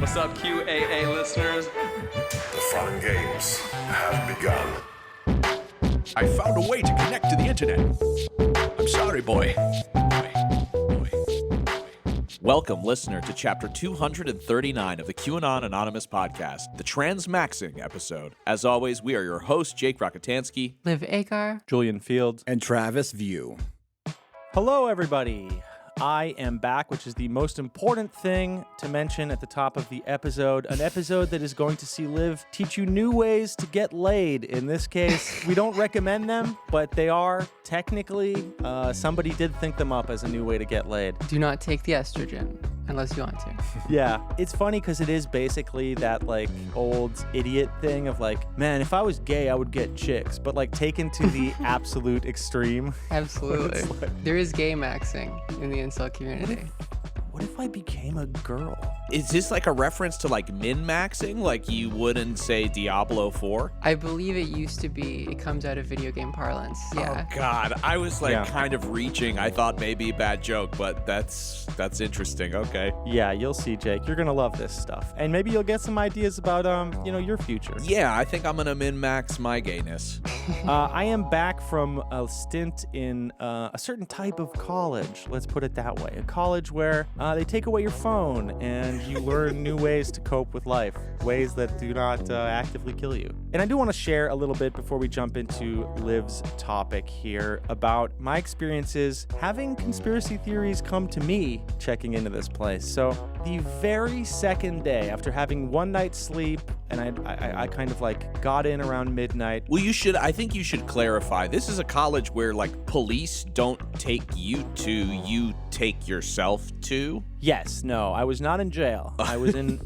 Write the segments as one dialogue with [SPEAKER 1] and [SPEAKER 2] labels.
[SPEAKER 1] What's up, QAA listeners?
[SPEAKER 2] The fun games have begun.
[SPEAKER 3] I found a way to connect to the internet. I'm sorry, boy. Welcome, listener, to Chapter 239 of the QAnon Anonymous podcast, the Transmaxxing episode. As always, we are your hosts, Jake Rakitansky,
[SPEAKER 4] Liv Agar,
[SPEAKER 5] Julian Fields,
[SPEAKER 6] and Travis View.
[SPEAKER 5] Hello, everybody. I am back, which is the most important thing to mention at the top of the episode. An episode that is going to see Liv teach you new ways to get laid. In this case, we don't recommend them, but they are technically, somebody did think them up as a new way to get laid.
[SPEAKER 4] do not take the estrogen unless you want to.
[SPEAKER 5] Yeah, it's funny because it is basically that like old idiot thing of like, man, if I was gay, I would get chicks, but like taken to the absolute extreme.
[SPEAKER 4] Absolutely.
[SPEAKER 5] It's like,
[SPEAKER 4] There is gay maxing in the incel community.
[SPEAKER 5] what if I became a girl?
[SPEAKER 3] Is this like a reference to like min-maxing, like you would in, say, Diablo 4?
[SPEAKER 4] I believe it used to be, it comes out of video game parlance. Yeah.
[SPEAKER 3] Oh, God. I was like
[SPEAKER 5] Yeah.
[SPEAKER 3] kind of reaching. I thought maybe a bad joke, but that's interesting. Okay.
[SPEAKER 5] Yeah, you'll see, Jake. You're gonna love this stuff, and maybe you'll get some ideas about your future.
[SPEAKER 3] Yeah, I think I'm going to min-max my gayness.
[SPEAKER 5] I am back from a stint in a certain type of college. Let's put it that way. A college where they take away your phone and you learn new ways to cope with life, ways that do not actively kill you. And I do want to share a little bit before we jump into Liv's topic here about my experiences having conspiracy theories come to me checking into this place. So the very second day after having one night's sleep, and I kind of like got in around midnight.
[SPEAKER 3] Well, I think you should clarify. This is a college where like police don't take you to, you take yourself to.
[SPEAKER 5] Yes, no, I was not in jail. I was in,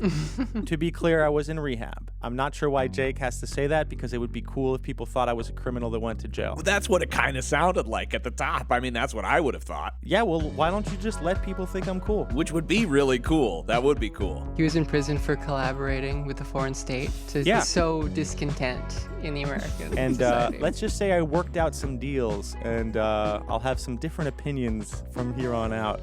[SPEAKER 5] to be clear, I was in rehab. I'm not sure why Jake has to say that because it would be cool if people thought I was a criminal that went to jail.
[SPEAKER 3] Well, that's what it kind of sounded like at the top. I mean, that's what I would have thought,
[SPEAKER 5] Yeah, well, why don't you just let people think I'm cool?
[SPEAKER 3] which would be really cool. That would be cool.
[SPEAKER 4] He was in prison for collaborating with a foreign state to
[SPEAKER 5] Yeah.
[SPEAKER 4] sow discontent in the American
[SPEAKER 5] And
[SPEAKER 4] society.
[SPEAKER 5] let's just say I worked out some deals, and I'll have some different opinions from here on out.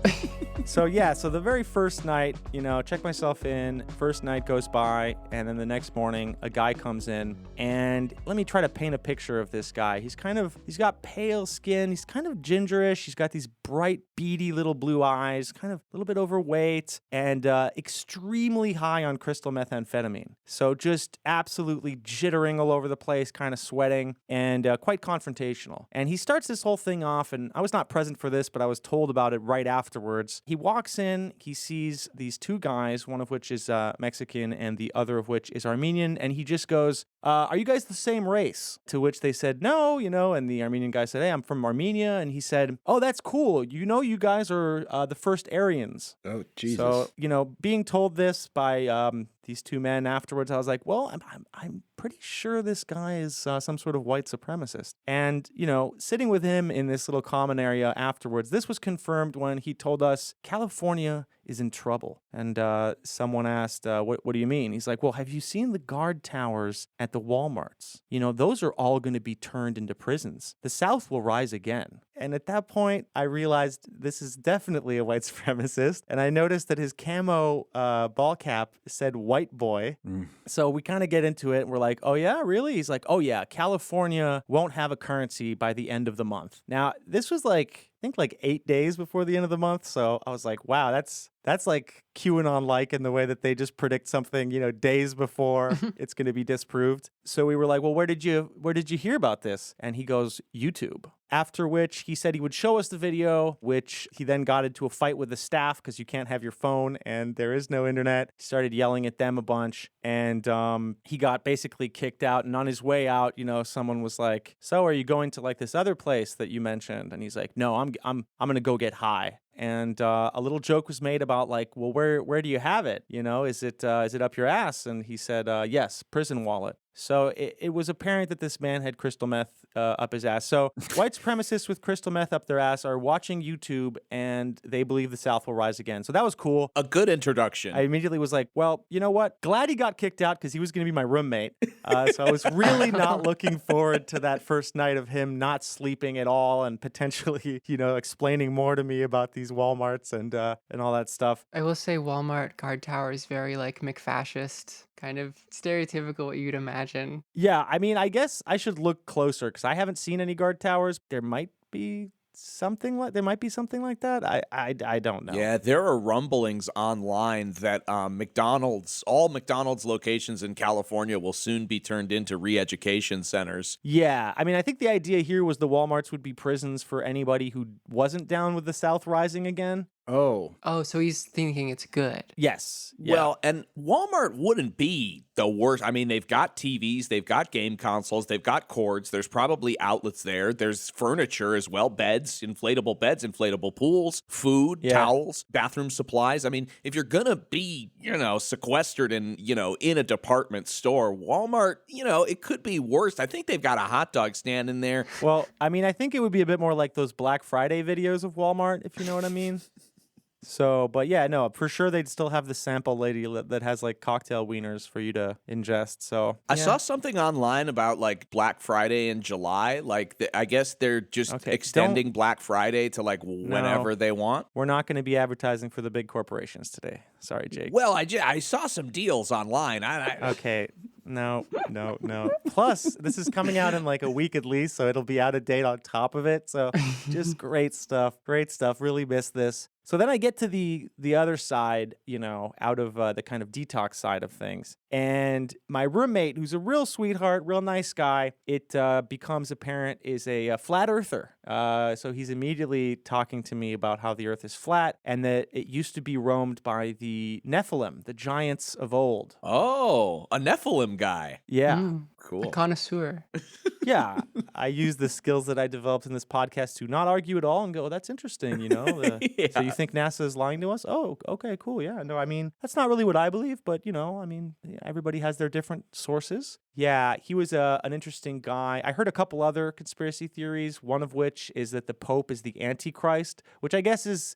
[SPEAKER 5] So the very first night, check myself in. First night goes by, and then the next morning, a guy comes in, and let me try to paint a picture of this guy. He's got pale skin. He's kind of gingerish. He's got these bright, beady little blue eyes, kind of a little bit overweight, and extremely high on crystal methamphetamine. So just absolutely jittering all over the place, kind of sweating, and quite confrontational. And he starts this whole thing off, and I was not present for this, but I was told about it right afterwards. He walks in, he sees these two guys, one of which is Mexican and the other of which is Armenian, and he just goes, are you guys the same race? To which they said, no, and the Armenian guy said, hey, I'm from Armenia, and he said, oh, that's cool. You guys are the first Aryans.
[SPEAKER 6] Oh, Jesus.
[SPEAKER 5] So, being told this by these two men afterwards, I was like, well, I'm pretty sure this guy is some sort of white supremacist. And, sitting with him in this little common area afterwards, this was confirmed when he told us California is in trouble. And someone asked, what do you mean? He's like, well, have you seen the guard towers at the Walmarts? Those are all going to be turned into prisons. The South will rise again. And at that point, I realized this is definitely a white supremacist. And I noticed that his camo ball cap said white boy. So we kind of get into it and we're like, oh yeah, really? He's like, oh yeah, California won't have a currency by the end of the month. Now, this was I think 8 days before the end of the month. So I was like, wow, that's like QAnon-like in the way that they just predict something, days before it's going to be disproved. So we were like, well, where did you hear about this? And he goes, YouTube. After which he said he would show us the video, which he then got into a fight with the staff because you can't have your phone and there is no internet. He started yelling at them a bunch, and he got basically kicked out. And on his way out, someone was like, so are you going to like this other place that you mentioned? And he's like, no, I'm going to go get high. And a little joke was made about like, well, where do you have it? Is it up your ass? And he said, yes, prison wallet. So it was apparent that this man had crystal meth up his ass. So white supremacists with crystal meth up their ass are watching YouTube, and they believe the South will rise again. So that was cool.
[SPEAKER 3] A good introduction.
[SPEAKER 5] I immediately was like, well, you know what? Glad he got kicked out because he was going to be my roommate. So I was really not looking forward to that first night of him not sleeping at all and potentially, explaining more to me about these Walmarts and all that stuff.
[SPEAKER 4] I will say Walmart guard tower is very like McFascist, kind of stereotypical what you'd imagine.
[SPEAKER 5] Yeah, I mean, I guess I should look closer because I haven't seen any guard towers. There might be something like that. I don't know.
[SPEAKER 3] Yeah, there are rumblings online that all McDonald's locations in California will soon be turned into re-education centers.
[SPEAKER 5] Yeah, I mean, I think the idea here was the Walmarts would be prisons for anybody who wasn't down with the South rising again.
[SPEAKER 3] Oh.
[SPEAKER 4] Oh, so he's thinking it's good.
[SPEAKER 5] Yes. Yeah.
[SPEAKER 3] Well, and Walmart wouldn't be the worst. I mean, they've got TVs, they've got game consoles, they've got cords. There's probably outlets there. There's furniture as well, beds, inflatable pools, food, towels, bathroom supplies. I mean, if you're going to be, sequestered in a department store, Walmart, it could be worse. I think they've got a hot dog stand in there.
[SPEAKER 5] Well, I mean, I think it would be a bit more like those Black Friday videos of Walmart, if you know what I mean. So, but yeah, no, for sure they'd still have the sample lady that has like cocktail wieners for you to ingest. So
[SPEAKER 3] I saw something online about like Black Friday in July. Like I guess they're just extending Black Friday to like whenever they want.
[SPEAKER 5] We're not going to be advertising for the big corporations today. Sorry, Jake.
[SPEAKER 3] Well, I saw some deals online.
[SPEAKER 5] Okay. No. Plus, this is coming out in like a week at least, so it'll be out of date on top of it. So just great stuff. Really missed this. So then I get to the other side, out of the kind of detox side of things. And my roommate, who's a real sweetheart, real nice guy, it becomes apparent is a flat earther. So he's immediately talking to me about how the earth is flat and that it used to be roamed by the Nephilim, the giants of old.
[SPEAKER 3] Oh, a Nephilim guy.
[SPEAKER 5] Yeah.
[SPEAKER 3] Cool.
[SPEAKER 4] A connoisseur.
[SPEAKER 5] Yeah. I use the skills that I developed in this podcast to not argue at all and go, that's interesting, So you think NASA is lying to us? Oh, okay, cool. Yeah. No, I mean, that's not really what I believe, but, everybody has their different sources. Yeah, he was an interesting guy. I heard a couple other conspiracy theories, one of which is that the Pope is the Antichrist, which I guess is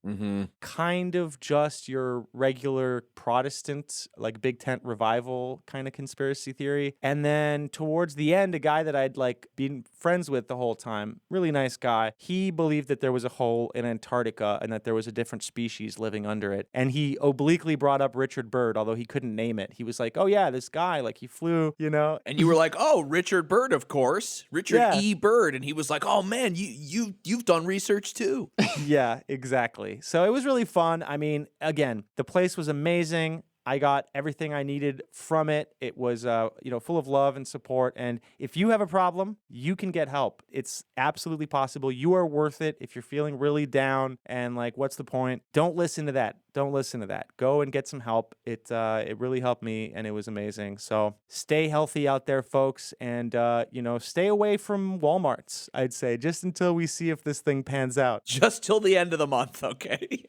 [SPEAKER 5] kind of just your regular Protestant, like Big Tent revival kind of conspiracy theory. And then towards the end, a guy that I'd like been friends with the whole time, really nice guy, he believed that there was a hole in Antarctica and that there was a different species living under it. And he obliquely brought up Richard Byrd, although he couldn't name it. He was like, oh yeah, this guy, like he flew,
[SPEAKER 3] And you were like, oh, Richard Byrd, of course. Richard E. Byrd. And he was like, oh, man, you've done research too.
[SPEAKER 5] Yeah, exactly. So it was really fun. I mean, again, the place was amazing. I got everything I needed from it. It was, full of love and support. And if you have a problem, you can get help. It's absolutely possible. You are worth it. If you're feeling really down and like, what's the point? Don't listen to that. Go and get some help. It really helped me, and it was amazing. So stay healthy out there, folks, and stay away from Walmarts. I'd say just until we see if this thing pans out.
[SPEAKER 3] Just till the end of the month, okay?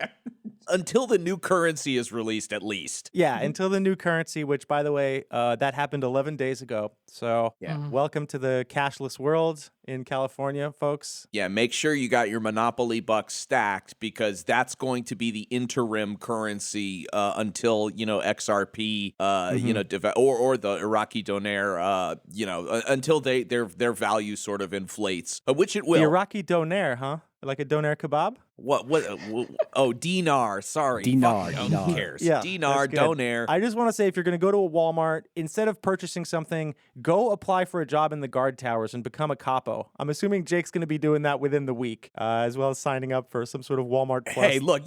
[SPEAKER 3] Until the new currency is released, at least.
[SPEAKER 5] Yeah, until the new currency, which, by the way, that happened 11 days ago. So welcome to the cashless world in California, folks.
[SPEAKER 3] Yeah, make sure you got your Monopoly bucks stacked, because that's going to be the interim currency until, XRP, or the Iraqi dinar, until their value sort of inflates, which it will.
[SPEAKER 5] The Iraqi dinar, huh? Like a doner kebab?
[SPEAKER 3] What? Oh, dinar. Sorry.
[SPEAKER 6] Dinar.
[SPEAKER 3] Who cares?
[SPEAKER 5] Yeah,
[SPEAKER 3] Dinar, doner.
[SPEAKER 5] I just want to say, if you're going to go to a Walmart, instead of purchasing something, go apply for a job in the guard towers and become a capo. I'm assuming Jake's going to be doing that within the week, as well as signing up for some sort of Walmart Plus.
[SPEAKER 3] Hey, look,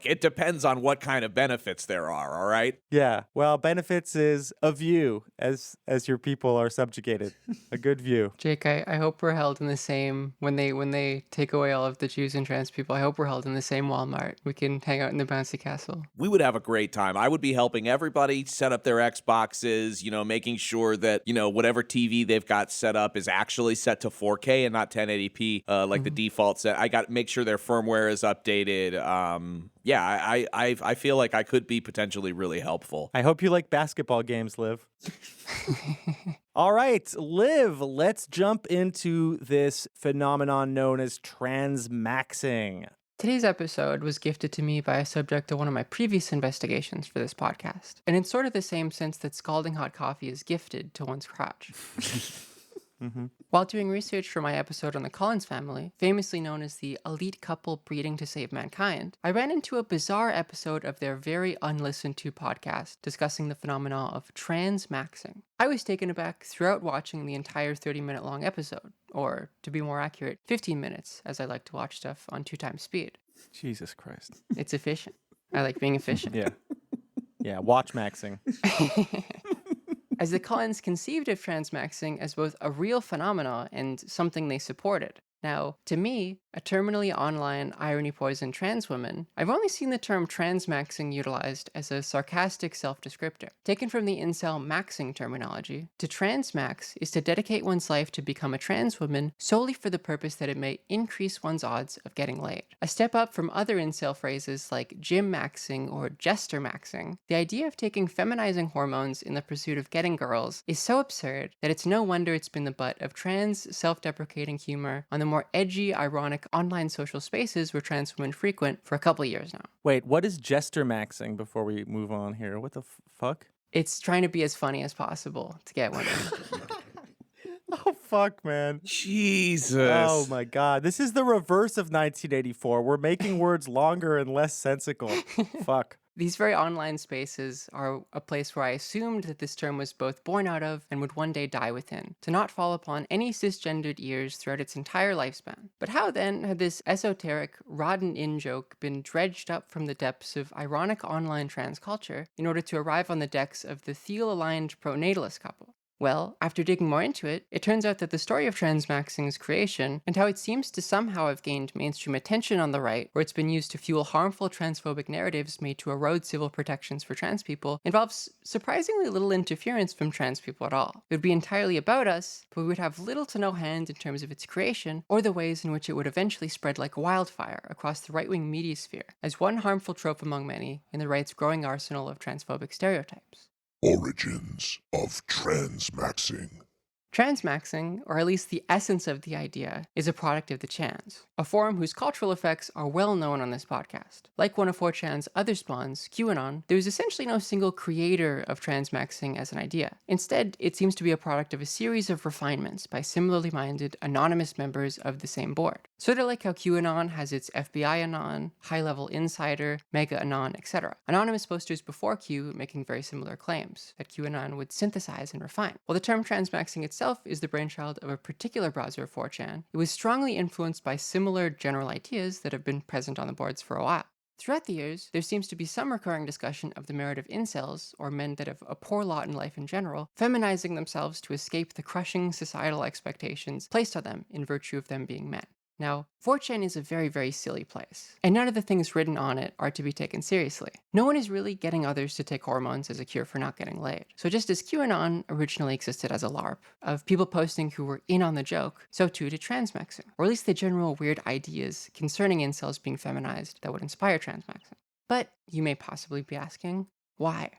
[SPEAKER 3] it depends on what kind of benefits there are, all right?
[SPEAKER 5] Yeah, well, benefits is a view as your people are subjugated. A good view.
[SPEAKER 4] Jake, I hope we're held in the same, when they take away all of the Jews and trans people, I hope we're held in the same Walmart. We can hang out in the bouncy castle.
[SPEAKER 3] We would have a great time. I would be helping everybody set up their Xboxes, making sure that, whatever TV they've got set up is actually set to 4K and not 1080p, like the default set. I got to make sure their firmware is updated. I feel like I could be potentially really helpful.
[SPEAKER 5] I hope you like basketball games, Liv. All right, Liv, let's jump into this phenomenon known as transmaxxing.
[SPEAKER 4] Today's episode was gifted to me by a subject of one of my previous investigations for this podcast, and in sort of the same sense that scalding hot coffee is gifted to one's crotch. While doing research for my episode on the Collins family, famously known as the elite couple breeding to save mankind, I ran into a bizarre episode of their very unlistened to podcast discussing the phenomena of transmaxxing. I was taken aback throughout watching the entire 30-minute long episode, or to be more accurate, 15 minutes, as I like to watch stuff on 2x speed.
[SPEAKER 5] Jesus Christ.
[SPEAKER 4] It's efficient. I like being efficient.
[SPEAKER 5] Yeah. Yeah, watch maxing.
[SPEAKER 4] As the Collins conceived of transmaxing as both a real phenomena and something they supported. Now, to me, a terminally online irony-poisoned trans woman, I've only seen the term transmaxing utilized as a sarcastic self-descriptor. Taken from the incel maxing terminology, to transmax is to dedicate one's life to become a trans woman solely for the purpose that it may increase one's odds of getting laid. A step up from other incel phrases like gym maxing or jester maxing, the idea of taking feminizing hormones in the pursuit of getting girls is so absurd that it's no wonder it's been the butt of trans self-deprecating humor on the more edgy, ironic online social spaces where trans women frequent for a couple years now.
[SPEAKER 5] Wait, what is jester maxing before we move on here? What the fuck?
[SPEAKER 4] It's trying to be as funny as possible to get women.
[SPEAKER 5] Oh, fuck, man.
[SPEAKER 3] Jesus.
[SPEAKER 5] Oh, my God. This is the reverse of 1984. We're making words longer and less sensical. Fuck.
[SPEAKER 4] These very online spaces are a place where I assumed that this term was both born out of and would one day die within, to not fall upon any cisgendered ears throughout its entire lifespan. But how then had this esoteric, rodden in-joke been dredged up from the depths of ironic online trans culture in order to arrive on the decks of the Thiel-aligned pro-natalist couple? Well, after digging more into it, it turns out that the story of transmaxing's creation and how it seems to somehow have gained mainstream attention on the right, where it's been used to fuel harmful transphobic narratives made to erode civil protections for trans people, involves surprisingly little interference from trans people at all. It would be entirely about us, but we would have little to no hand in terms of its creation, or the ways in which it would eventually spread like wildfire across the right-wing media sphere, as one harmful trope among many in the right's growing arsenal of transphobic stereotypes.
[SPEAKER 2] Origins of transmaxing.
[SPEAKER 4] Transmaxing, or at least the essence of the idea, is a product of the Chans, a forum whose cultural effects are well known on this podcast. Like one of 4chan's other spawns, QAnon, there is essentially no single creator of transmaxing as an idea. Instead, it seems to be a product of a series of refinements by similarly minded, anonymous members of the same board. Sort of like how QAnon has its FBI Anon, high-level insider, mega Anon, etc. Anonymous posters before Q making very similar claims that QAnon would synthesize and refine. While the term transmaxing itself is the brainchild of a particular browser of 4chan, it was strongly influenced by similar general ideas that have been present on the boards for a while. Throughout the years, there seems to be some recurring discussion of the merit of incels, or men that have a poor lot in life in general, feminizing themselves to escape the crushing societal expectations placed on them in virtue of them being men. Now, 4chan is a very, very silly place, and none of the things written on it are to be taken seriously. No one is really getting others to take hormones as a cure for not getting laid. So just as QAnon originally existed as a LARP, of people posting who were in on the joke, so too did transmaxing, or at least the general weird ideas concerning incels being feminized that would inspire transmaxing. But you may possibly be asking, why?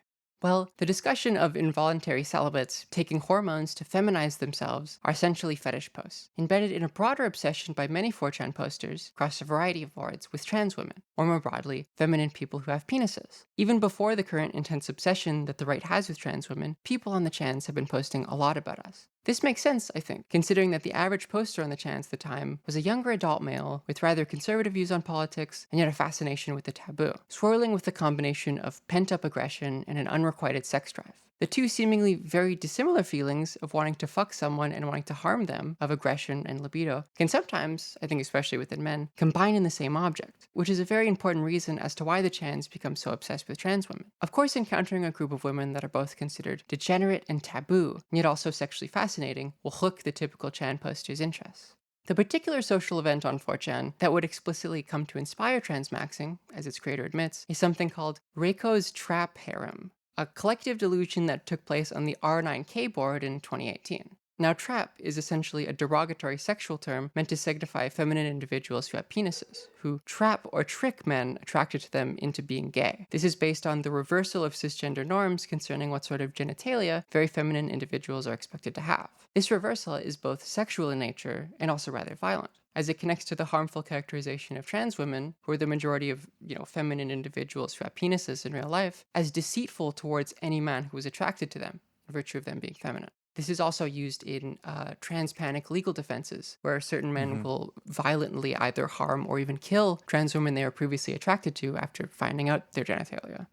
[SPEAKER 4] Well, the discussion of involuntary celibates taking hormones to feminize themselves are essentially fetish posts, embedded in a broader obsession by many 4chan posters across a variety of boards with trans women, or more broadly, feminine people who have penises. Even before the current intense obsession that the right has with trans women, people on the chans have been posting a lot about us. This makes sense, I think, considering that the average poster on the chans at the time was a younger adult male with rather conservative views on politics and yet a fascination with the taboo, swirling with a combination of pent-up aggression and an unrequited sex drive. The two seemingly very dissimilar feelings of wanting to fuck someone and wanting to harm them, of aggression and libido, can sometimes, I think especially within men, combine in the same object, which is a very important reason as to why the chans become so obsessed with trans women. Of course, encountering a group of women that are both considered degenerate and taboo, yet also sexually fascinating, will hook the typical chan poster's interests. The particular social event on 4chan that would explicitly come to inspire transmaxing, as its creator admits, is something called Reiko's Trap Harem, a collective delusion that took place on the R9K board in 2018. Now, trap is essentially a derogatory sexual term meant to signify feminine individuals who have penises, who trap or trick men attracted to them into being gay. This is based on the reversal of cisgender norms concerning what sort of genitalia very feminine individuals are expected to have. This reversal is both sexual in nature and also rather violent, as it connects to the harmful characterization of trans women, who are the majority of, feminine individuals who have penises in real life, as deceitful towards any man who is attracted to them, in virtue of them being feminine. This is also used in trans-panic legal defenses, where certain men will violently either harm or even kill trans women they were previously attracted to after finding out their genitalia.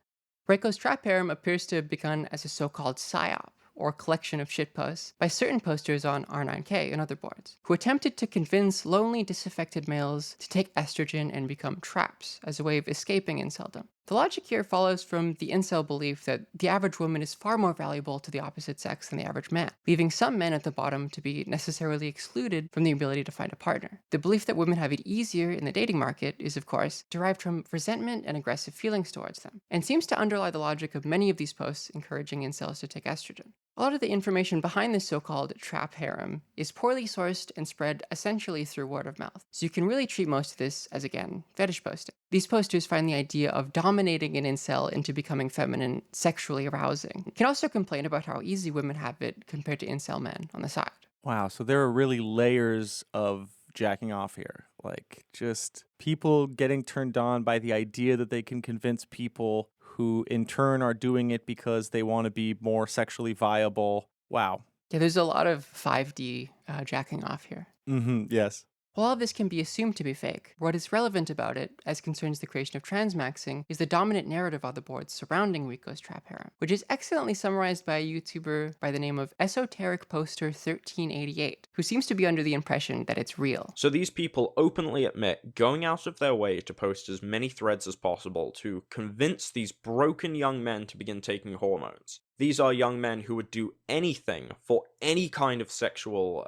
[SPEAKER 4] Reiko's trap harem appears to have begun as a so-called psyop, or collection of shitposts, by certain posters on R9K and other boards, who attempted to convince lonely, disaffected males to take estrogen and become traps as a way of escaping inceldom. The logic here follows from the incel belief that the average woman is far more valuable to the opposite sex than the average man, leaving some men at the bottom to be necessarily excluded from the ability to find a partner. The belief that women have it easier in the dating market is, of course, derived from resentment and aggressive feelings towards them, and seems to underlie the logic of many of these posts encouraging incels to take estrogen. A lot of the information behind this so-called trap harem is poorly sourced and spread essentially through word of mouth, so you can really treat most of this as, again, fetish posting. These posters find the idea of dominating an incel into becoming feminine sexually arousing. You can also complain about how easy women have it compared to incel men on the side.
[SPEAKER 5] Wow, so there are really layers of jacking off here. Like, just people getting turned on by the idea that they can convince people who in turn are doing it because they want to be more sexually viable. Wow.
[SPEAKER 4] Yeah, there's a lot of 5D jacking off here.
[SPEAKER 5] Yes.
[SPEAKER 4] While all of this can be assumed to be fake, what is relevant about it, as concerns the creation of Transmaxxing, is the dominant narrative on the boards surrounding Reiko's trap harem, which is excellently summarized by a YouTuber by the name of Esoteric Poster 1388, who seems to be under the impression that it's real.
[SPEAKER 1] So these people openly admit going out of their way to post as many threads as possible to convince these broken young men to begin taking hormones. These are young men who would do anything for any kind of sexual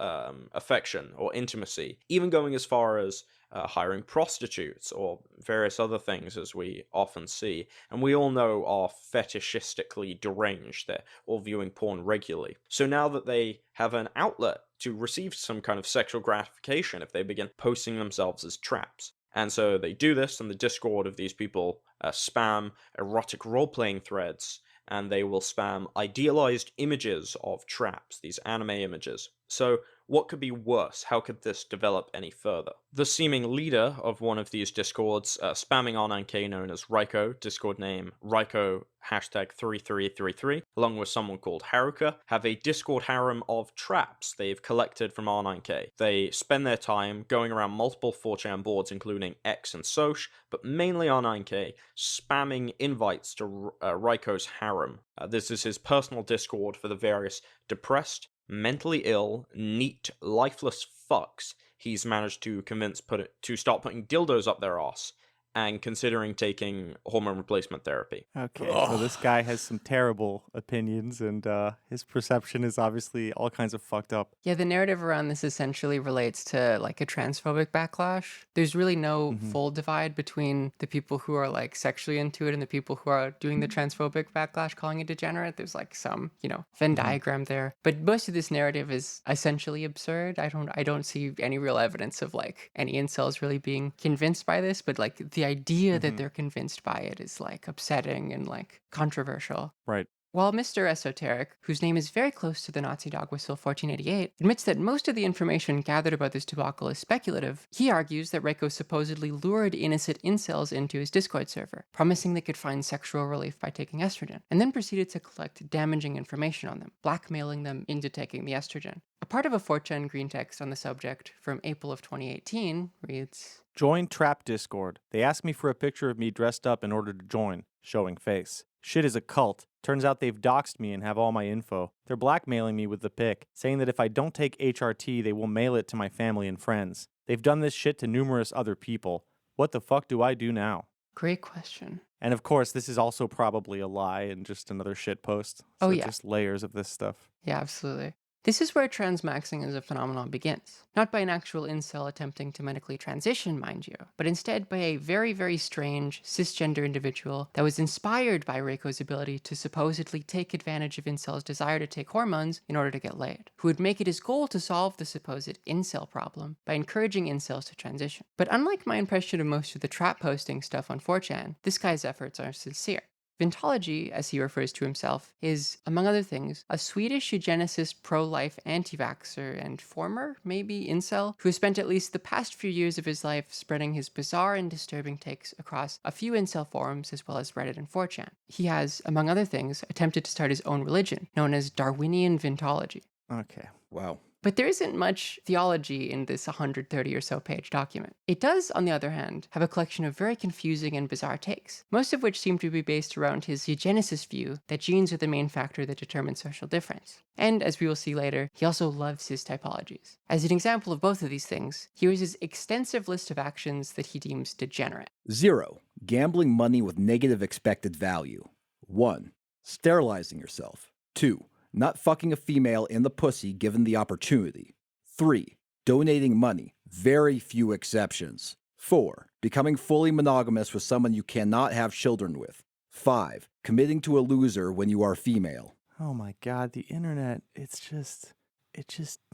[SPEAKER 1] affection or intimacy, even going as far as hiring prostitutes or various other things, as we often see, and we all know are fetishistically deranged. They're all viewing porn regularly. So now that they have an outlet to receive some kind of sexual gratification if they begin posting themselves as traps. And so they do this, and the Discord of these people spam erotic role-playing threads, and they will spam idealized images of traps, these anime images. So what could be worse? How could this develop any further? The seeming leader of one of these discords, spamming R9K, known as Raiko, Discord name Raiko #3333, along with someone called Haruka, have a Discord harem of traps they've collected from R9K. They spend their time going around multiple 4chan boards, including X and Soch, but mainly R9K, spamming invites to Raiko's harem. This is his personal Discord for the various depressed, mentally ill, neat, lifeless fucks he's managed to convince to start putting dildos up their ass and considering taking hormone replacement therapy.
[SPEAKER 5] Okay, so this guy has some terrible opinions, and his perception is obviously all kinds of fucked up.
[SPEAKER 4] Yeah, the narrative around this essentially relates to like a transphobic backlash. There's really no full divide between the people who are like sexually into it and the people who are doing the transphobic backlash, calling it degenerate. There's like some, Venn diagram there. But most of this narrative is essentially absurd. I don't see any real evidence of like any incels really being convinced by this, but like the idea that they're convinced by it is like upsetting and like controversial.
[SPEAKER 5] Right.
[SPEAKER 4] While Mr. Esoteric, whose name is very close to the Nazi dog whistle 1488, admits that most of the information gathered about this debacle is speculative, he argues that Reiko supposedly lured innocent incels into his Discord server, promising they could find sexual relief by taking estrogen, and then proceeded to collect damaging information on them, blackmailing them into taking the estrogen. A part of a 4chan green text on the subject from April of 2018 reads,
[SPEAKER 5] "Join Trap Discord. They asked me for a picture of me dressed up in order to join, showing face. Shit is a cult. Turns out they've doxed me and have all my info. They're blackmailing me with the pic, saying that if I don't take HRT, they will mail it to my family and friends. They've done this shit to numerous other people. What the fuck do I do now?"
[SPEAKER 4] Great question.
[SPEAKER 5] And of course, this is also probably a lie and just another shit post. So
[SPEAKER 4] Oh, yeah.
[SPEAKER 5] just layers of this stuff.
[SPEAKER 4] Yeah, absolutely. This is where transmaxing as a phenomenon begins. Not by an actual incel attempting to medically transition, mind you, but instead by a very, very strange cisgender individual that was inspired by Reiko's ability to supposedly take advantage of incels' desire to take hormones in order to get laid, who would make it his goal to solve the supposed incel problem by encouraging incels to transition. But unlike my impression of most of the trap posting stuff on 4chan, this guy's efforts are sincere. Vintology, as he refers to himself, is, among other things, a Swedish eugenicist pro-life anti-vaxxer and former, maybe, incel, who has spent at least the past few years of his life spreading his bizarre and disturbing takes across a few incel forums as well as Reddit and 4chan. He has, among other things, attempted to start his own religion, known as Darwinian Vintology.
[SPEAKER 5] Okay.
[SPEAKER 3] Wow.
[SPEAKER 4] But there isn't much theology in this 130 or so page document. It does, on the other hand, have a collection of very confusing and bizarre takes, most of which seem to be based around his eugenicist view that genes are the main factor that determines social difference. And, as we will see later, he also loves his typologies. As an example of both of these things, here is his extensive list of actions that he deems degenerate.
[SPEAKER 6] 0. Gambling money with negative expected value. 1. Sterilizing yourself. 2. Not fucking a female in the pussy given the opportunity. 3. Donating money. Very few exceptions. 4. Becoming fully monogamous with someone you cannot have children with. 5. Committing to a loser when you are female.
[SPEAKER 5] Oh my god, the internet, it just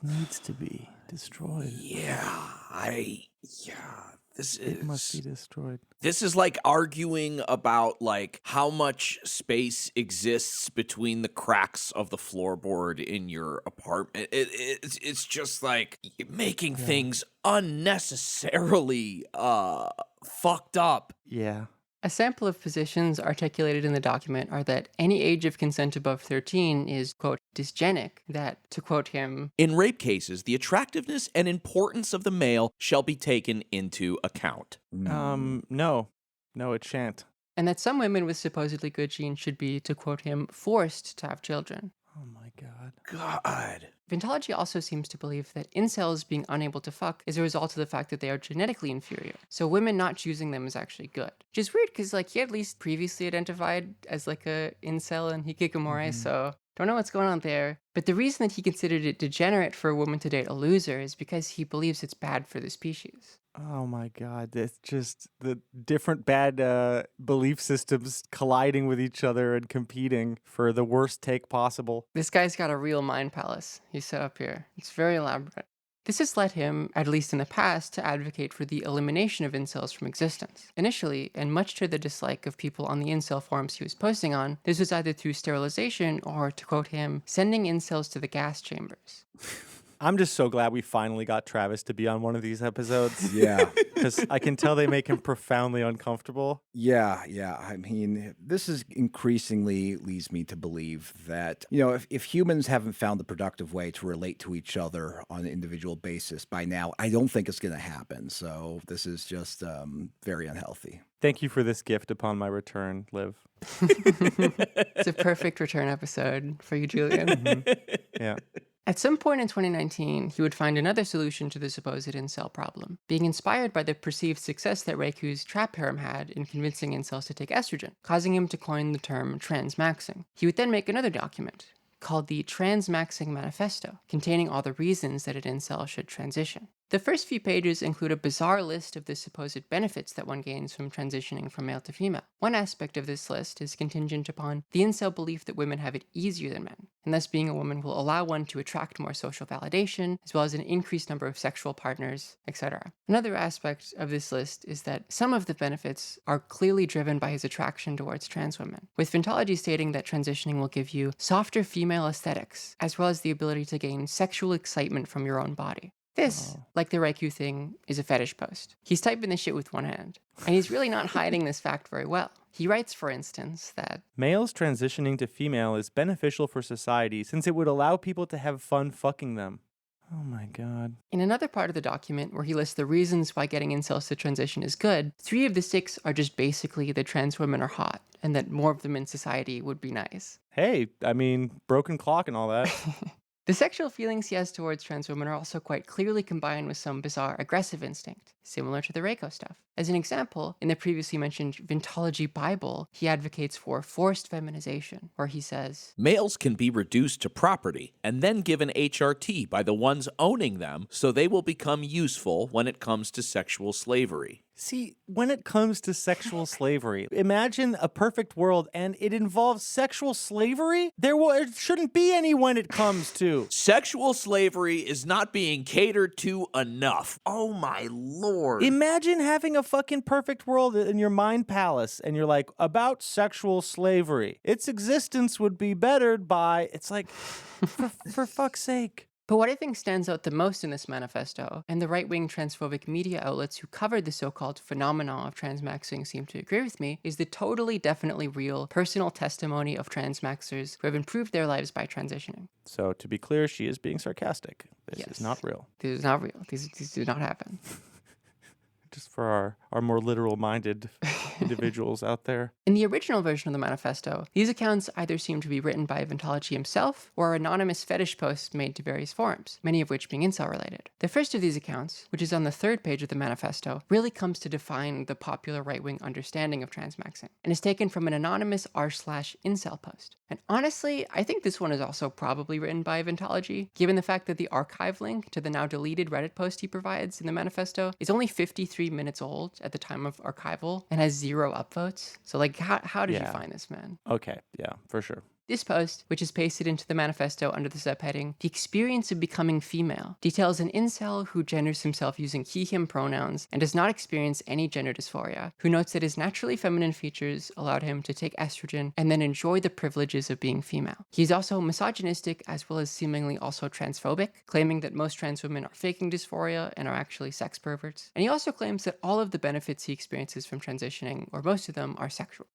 [SPEAKER 5] needs to be destroyed. It must be destroyed.
[SPEAKER 3] This is like arguing about like how much space exists between the cracks of the floorboard in your apartment. It's just like making things unnecessarily fucked up.
[SPEAKER 5] Yeah.
[SPEAKER 4] A sample of positions articulated in the document are that any age of consent above 13 is, quote, dysgenic, that, to quote him,
[SPEAKER 3] In rape cases, the attractiveness and importance of the male shall be taken into account.
[SPEAKER 5] No, it shan't.
[SPEAKER 4] and that some women with supposedly good genes should be, to quote him, forced to have children.
[SPEAKER 5] Oh my god.
[SPEAKER 3] God.
[SPEAKER 4] Vintology also seems to believe that incels being unable to fuck is a result of the fact that they are genetically inferior. So women not choosing them is actually good. Which is weird because like he at least previously identified as like a incel in Hikikomori, so don't know what's going on there. But the reason that he considered it degenerate for a woman to date a loser is because he believes it's bad for the species.
[SPEAKER 5] Oh my god, it's just the different bad belief systems colliding with each other and competing for the worst take possible.
[SPEAKER 4] This guy's got a real mind palace he's set up here. It's very elaborate. This has led him, at least in the past, to advocate for the elimination of incels from existence. Initially, and much to the dislike of people on the incel forums he was posting on, this was either through sterilization or, to quote him, sending incels to the gas chambers.
[SPEAKER 5] I'm just so glad we finally got Travis to be on one of these episodes.
[SPEAKER 6] Yeah.
[SPEAKER 5] Because I can tell they make him profoundly uncomfortable.
[SPEAKER 6] Yeah. I mean, this is increasingly leads me to believe that, you know, if humans haven't found the productive way to relate to each other on an individual basis by now, I don't think it's going to happen. So this is just very unhealthy.
[SPEAKER 5] Thank you for this gift upon my return, Liv.
[SPEAKER 4] It's a perfect return episode for you, Julian.
[SPEAKER 5] Yeah.
[SPEAKER 4] At some point in 2019, he would find another solution to the supposed incel problem, being inspired by the perceived success that Reiku's trap harem had in convincing incels to take estrogen, causing him to coin the term transmaxxing. He would then make another document called the Transmaxxing Manifesto, containing all the reasons that an incel should transition. The first few pages include a bizarre list of the supposed benefits that one gains from transitioning from male to female. One aspect of this list is contingent upon the incel belief that women have it easier than men, and thus being a woman will allow one to attract more social validation, as well as an increased number of sexual partners, etc. Another aspect of this list is that some of the benefits are clearly driven by his attraction towards trans women, with Vintology stating that transitioning will give you softer female aesthetics, as well as the ability to gain sexual excitement from your own body. This, like the Reiku thing, is a fetish post. He's typing this shit with one hand, and he's really not hiding this fact very well. He writes, for instance, that
[SPEAKER 5] Males transitioning to female is beneficial for society since it would allow people to have fun fucking them. Oh my god.
[SPEAKER 4] in another part of the document where he lists the reasons why getting incels to transition is good, 3 of the 6 are just basically that trans women are hot, and that more of them in society would be nice.
[SPEAKER 5] Hey, I mean, broken clock and all that.
[SPEAKER 4] The sexual feelings he has towards trans women are also quite clearly combined with some bizarre aggressive instinct, similar to the Reiko stuff. As an example, in the previously mentioned Vintology Bible, he advocates for forced feminization, where he says,
[SPEAKER 3] Males can be reduced to property and then given HRT by the ones owning them so they will become useful when it comes to sexual slavery.
[SPEAKER 5] See, when it comes to sexual slavery, imagine a perfect world and it involves sexual slavery? It shouldn't be any when it comes to.
[SPEAKER 3] Sexual slavery is not being catered to enough. Oh my lord.
[SPEAKER 5] Imagine having a fucking perfect world in your mind palace and you're like, about sexual slavery. Its existence would be bettered by, it's like, for fuck's sake.
[SPEAKER 4] But what I think stands out the most in this manifesto, and the right-wing transphobic media outlets who covered the so-called phenomenon of transmaxing seem to agree with me, is the totally definitely real personal testimony of transmaxers who have improved their lives by transitioning.
[SPEAKER 5] So to be clear, she is being sarcastic. This
[SPEAKER 4] Yes.
[SPEAKER 5] is not real.
[SPEAKER 4] This is not real. These do not happen.
[SPEAKER 5] Just for our more literal-minded individuals out there.
[SPEAKER 4] In the original version of the manifesto, these accounts either seem to be written by Vintology himself or anonymous fetish posts made to various forums, many of which being incel-related. The first of these accounts, which is on the third page of the manifesto, really comes to define the popular right-wing understanding of transmaxing, and is taken from an anonymous r/incel post. And honestly, I think this one is also probably written by Vintology, given the fact that the archive link to the now deleted Reddit post he provides in the manifesto is only 53 minutes old at the time of archival and has 0 upvotes. So like, how did you find this, man?
[SPEAKER 5] Okay, yeah, for sure.
[SPEAKER 4] This post, which is pasted into the manifesto under the subheading, The Experience of Becoming Female, details an incel who genders himself using he/him pronouns and does not experience any gender dysphoria, who notes that his naturally feminine features allowed him to take estrogen and then enjoy the privileges of being female. He's also misogynistic as well as seemingly also transphobic, claiming that most trans women are faking dysphoria and are actually sex perverts. And he also claims that all of the benefits he experiences from transitioning, or most of them, are sexual.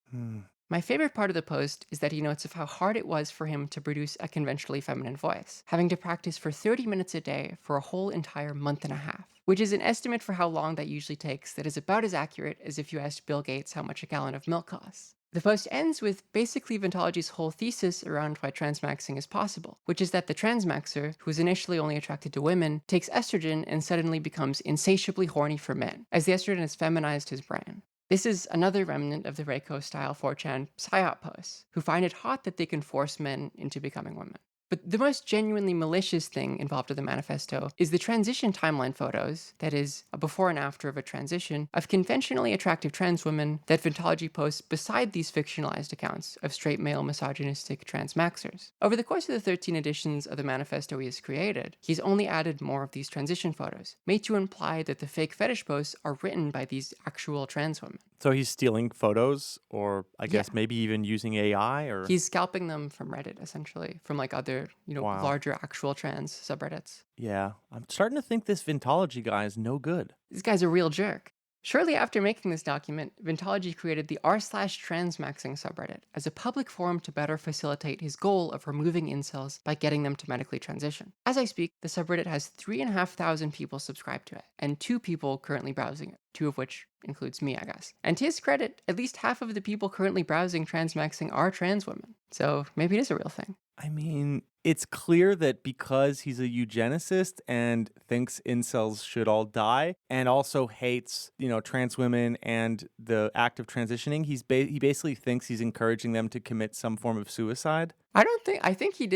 [SPEAKER 4] My favorite part of the post is that he notes of how hard it was for him to produce a conventionally feminine voice, having to practice for 30 minutes a day for a whole entire month and a half, which is an estimate for how long that usually takes that is about as accurate as if you asked Bill Gates how much a gallon of milk costs. The post ends with basically Vintology's whole thesis around why transmaxing is possible, which is that the transmaxer, who is initially only attracted to women, takes estrogen and suddenly becomes insatiably horny for men, as the estrogen has feminized his brain. This is another remnant of the Reiko-style 4chan psyop posts, who find it hot that they can force men into becoming women. But the most genuinely malicious thing involved in the manifesto is the transition timeline photos, that is, a before and after of a transition, of conventionally attractive trans women that Vintology posts beside these fictionalized accounts of straight male misogynistic transmaxers. Over the course of the 13 editions of the manifesto he has created, he's only added more of these transition photos, made to imply that the fake fetish posts are written by these actual trans women.
[SPEAKER 5] So he's stealing photos, or I guess maybe even using AI, or
[SPEAKER 4] he's scalping them from Reddit, essentially, from like other, larger actual trans subreddits.
[SPEAKER 5] Yeah, I'm starting to think this Vintology guy is no good.
[SPEAKER 4] This guy's a real jerk. Shortly after making this document, Vintology created the r/transmaxxing subreddit as a public forum to better facilitate his goal of removing incels by getting them to medically transition. As I speak, the subreddit has 3,500 people subscribed to it, and 2 people currently browsing it, 2 of which includes me, I guess. And to his credit, at least half of the people currently browsing Transmaxxing are trans women. So maybe it is a real thing.
[SPEAKER 5] I mean, it's clear that because he's a eugenicist and thinks incels should all die, and also hates, trans women and the act of transitioning, he basically thinks he's encouraging them to commit some form of suicide.
[SPEAKER 4] I think he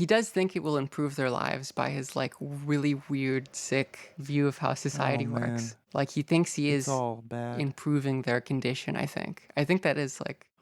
[SPEAKER 4] does think it will improve their lives by his really weird, sick view of how society works. Like he thinks he is
[SPEAKER 5] all bad.
[SPEAKER 4] Improving their condition, I think. I think that is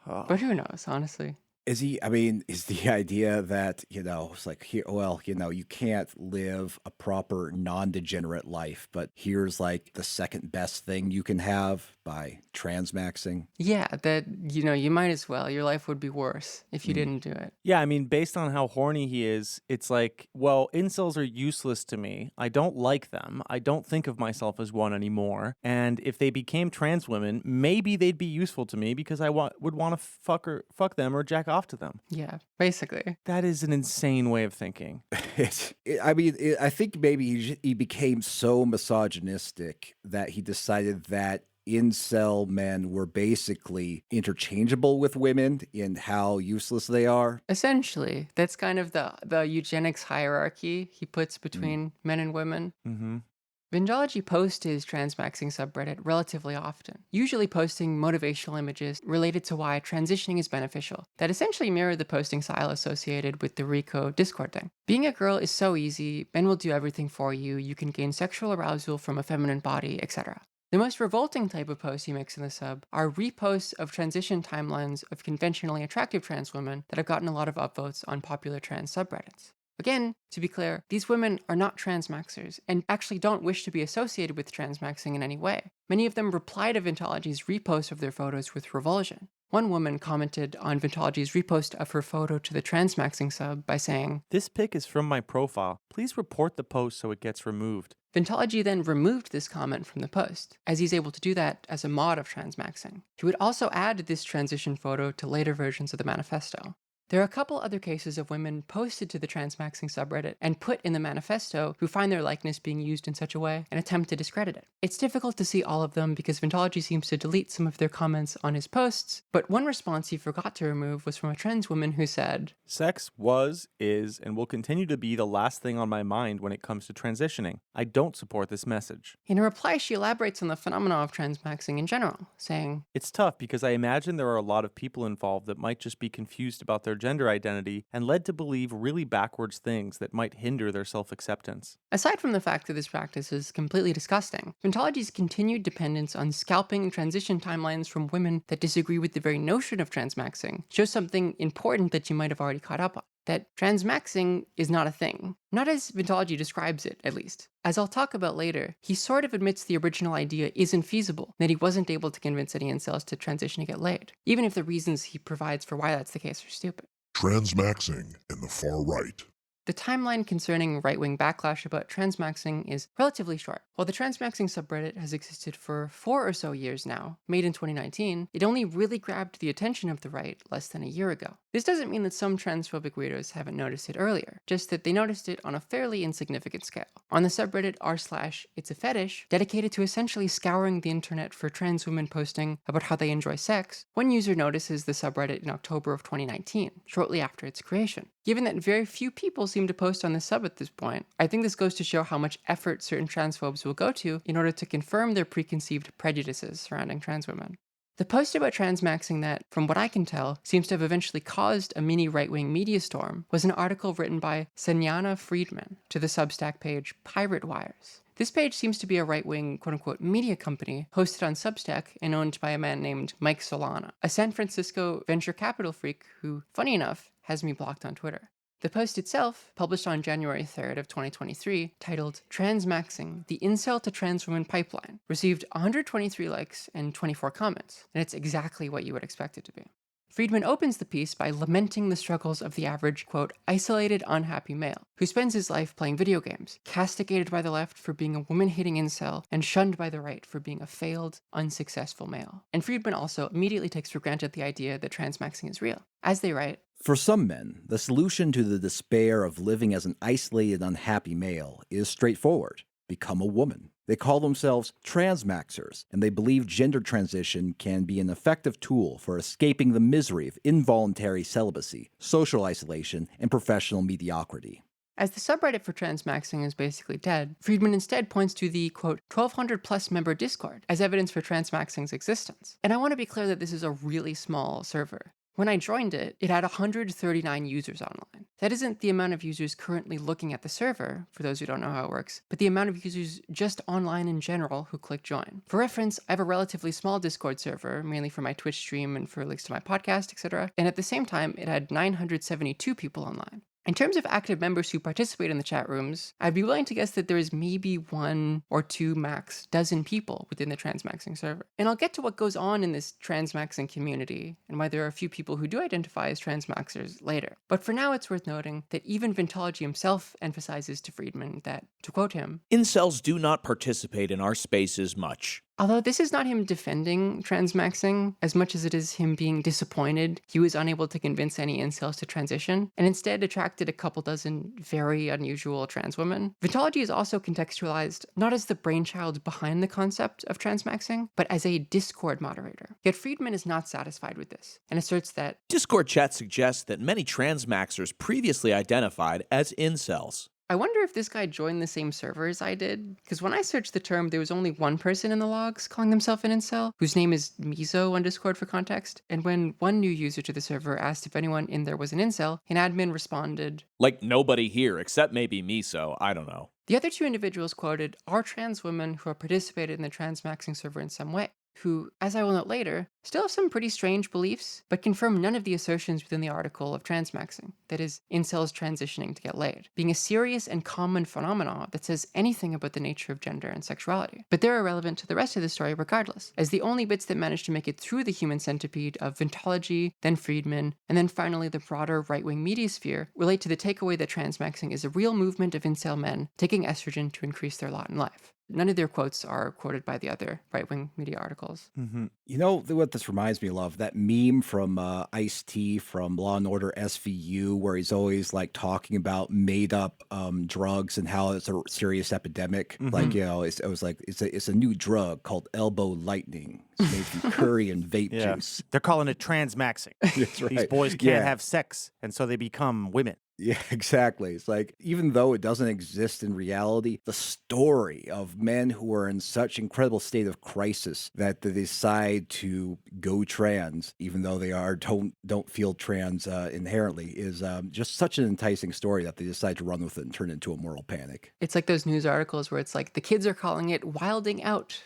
[SPEAKER 4] but who knows, honestly.
[SPEAKER 6] Is the idea that, it's like, here, you can't live a proper non-degenerate life, but here's the second best thing you can have by transmaxing?
[SPEAKER 4] Yeah, that, you might as well. Your life would be worse if you didn't do it.
[SPEAKER 5] Yeah, I mean, based on how horny he is, it's like, well, incels are useless to me. I don't like them. I don't think of myself as one anymore. And if they became trans women, maybe they'd be useful to me because I would want to fuck them or jack off to them.
[SPEAKER 4] Yeah, basically.
[SPEAKER 5] That is an insane way of thinking.
[SPEAKER 6] I think maybe he became so misogynistic that he decided that incel men were basically interchangeable with women in how useless they are?
[SPEAKER 4] Essentially, that's kind of the eugenics hierarchy he puts between men and women.
[SPEAKER 5] Mm-hmm.
[SPEAKER 4] Vindology posts his Transmaxxing subreddit relatively often, usually posting motivational images related to why transitioning is beneficial, that essentially mirror the posting style associated with the Rico Discord thing. Being a girl is so easy, men will do everything for you, you can gain sexual arousal from a feminine body, etc. The most revolting type of post he makes in the sub are reposts of transition timelines of conventionally attractive trans women that have gotten a lot of upvotes on popular trans subreddits. Again, to be clear, these women are not transmaxers and actually don't wish to be associated with transmaxing in any way. Many of them reply to Vintology's repost of their photos with revulsion. One woman commented on Vintology's repost of her photo to the Transmaxxing sub by saying,
[SPEAKER 5] "This pic is from my profile. Please report the post so it gets removed."
[SPEAKER 4] Vintology then removed this comment from the post, as he's able to do that as a mod of Transmaxxing. He would also add this transition photo to later versions of the manifesto. There are a couple other cases of women posted to the Transmaxxing subreddit and put in the manifesto who find their likeness being used in such a way and attempt to discredit it. It's difficult to see all of them because Vintology seems to delete some of their comments on his posts, but one response he forgot to remove was from a trans woman who said,
[SPEAKER 5] "Sex was, is, and will continue to be the last thing on my mind when it comes to transitioning. I don't support this message."
[SPEAKER 4] In a reply, she elaborates on the phenomena of Transmaxxing in general, saying,
[SPEAKER 5] "It's tough because I imagine there are a lot of people involved that might just be confused about their gender identity and led to believe really backwards things that might hinder their self-acceptance."
[SPEAKER 4] Aside from the fact that this practice is completely disgusting, Vintology's continued dependence on scalping transition timelines from women that disagree with the very notion of transmaxing shows something important that you might have already caught up on. That transmaxing is not a thing. Not as Vintology describes it, at least. As I'll talk about later, he sort of admits the original idea isn't feasible, that he wasn't able to convince any incels to transition to get laid, even if the reasons he provides for why that's the case are stupid.
[SPEAKER 2] Transmaxxing in the far right.
[SPEAKER 4] The timeline concerning right-wing backlash about transmaxing is relatively short. While the Transmaxxing subreddit has existed for 4 or so years now, made in 2019, it only really grabbed the attention of the right less than a year ago. This doesn't mean that some transphobic weirdos haven't noticed it earlier, just that they noticed it on a fairly insignificant scale. On the subreddit r/it's a fetish, dedicated to essentially scouring the internet for trans women posting about how they enjoy sex, one user notices the subreddit in October of 2019, shortly after its creation. Given that very few people seem to post on the sub at this point, I think this goes to show how much effort certain transphobes will go to in order to confirm their preconceived prejudices surrounding trans women. The post about transmaxing that, from what I can tell, seems to have eventually caused a mini right-wing media storm was an article written by Sanjana Friedman to the Substack page Pirate Wires. This page seems to be a right-wing, quote-unquote, media company hosted on Substack and owned by a man named Mike Solana, a San Francisco venture capital freak who, funny enough, has me blocked on Twitter. The post itself, published on January 3rd of 2023, titled Transmaxxing, the Incel to Trans Woman Pipeline, received 123 likes and 24 comments, and it's exactly what you would expect it to be. Friedman opens the piece by lamenting the struggles of the average, quote, isolated, unhappy male, who spends his life playing video games, castigated by the left for being a woman-hating incel, and shunned by the right for being a failed, unsuccessful male. And Friedman also immediately takes for granted the idea that transmaxing is real. As they write,
[SPEAKER 6] For some men, the solution to the despair of living as an isolated, unhappy male is straightforward. Become a woman. They call themselves transmaxers, and they believe gender transition can be an effective tool for escaping the misery of involuntary celibacy, social isolation, and professional mediocrity.
[SPEAKER 4] As the subreddit for transmaxing is basically dead, Friedman instead points to the, quote, 1,200 plus member Discord as evidence for transmaxing's existence. And I want to be clear that this is a really small server. When I joined it, it had 139 users online. That isn't the amount of users currently looking at the server, for those who don't know how it works, but the amount of users just online in general who click join. For reference, I have a relatively small Discord server, mainly for my Twitch stream and for links to my podcast, etc. And at the same time, it had 972 people online. In terms of active members who participate in the chat rooms, I'd be willing to guess that there is maybe 1 or 2 max dozen people within the transmaxing server. And I'll get to what goes on in this transmaxing community and why there are a few people who do identify as transmaxers later. But for now, it's worth noting that even Vintology himself emphasizes to Friedman that, to quote him,
[SPEAKER 7] incels do not participate in our spaces much.
[SPEAKER 4] Although this is not him defending transmaxing as much as it is him being disappointed he was unable to convince any incels to transition, and instead attracted a couple dozen very unusual trans women. Vintology is also contextualized not as the brainchild behind the concept of transmaxing, but as a Discord moderator. Yet Friedman is not satisfied with this, and asserts that
[SPEAKER 3] Discord chat suggests that many transmaxers previously identified as incels.
[SPEAKER 4] I wonder if this guy joined the same server as I did, because when I searched the term, there was only one person in the logs calling themselves an incel, whose name is Mizo on Discord for context, and when one new user to the server asked if anyone in there was an incel, an admin responded,
[SPEAKER 3] Like nobody here, except maybe Miso, I don't know.
[SPEAKER 4] The other two individuals quoted are trans women who have participated in the transmaxing server in some way, who, as I will note later, still have some pretty strange beliefs, but confirm none of the assertions within the article of transmaxing, that is, incels transitioning to get laid, being a serious and common phenomenon that says anything about the nature of gender and sexuality. But they're irrelevant to the rest of the story regardless, as the only bits that manage to make it through the human centipede of Vintology, then Friedman, and then finally the broader right-wing media sphere relate to the takeaway that transmaxing is a real movement of incel men taking estrogen to increase their lot in life. None of their quotes are quoted by the other right-wing media articles.
[SPEAKER 5] Mm-hmm.
[SPEAKER 6] You know what this reminds me of? That meme from Ice-T from Law and Order SVU, where he's always like talking about made-up drugs and how it's a serious epidemic.
[SPEAKER 5] Mhm.
[SPEAKER 6] Like, you know, it was like it's a new drug called elbow lightning. It's made from curry and vape
[SPEAKER 5] Yeah.
[SPEAKER 6] juice.
[SPEAKER 5] They're calling it transmaxing.
[SPEAKER 6] That's right.
[SPEAKER 5] These boys can't
[SPEAKER 6] Yeah.
[SPEAKER 5] have sex, and so they become women.
[SPEAKER 6] Yeah, exactly. It's like, even though it doesn't exist in reality, the story of men who are in such incredible state of crisis that they decide to go trans, even though they don't feel trans inherently, is just such an enticing story that they decide to run with it and turn it into a moral panic.
[SPEAKER 4] It's like those news articles where it's like, the kids are calling it wilding out.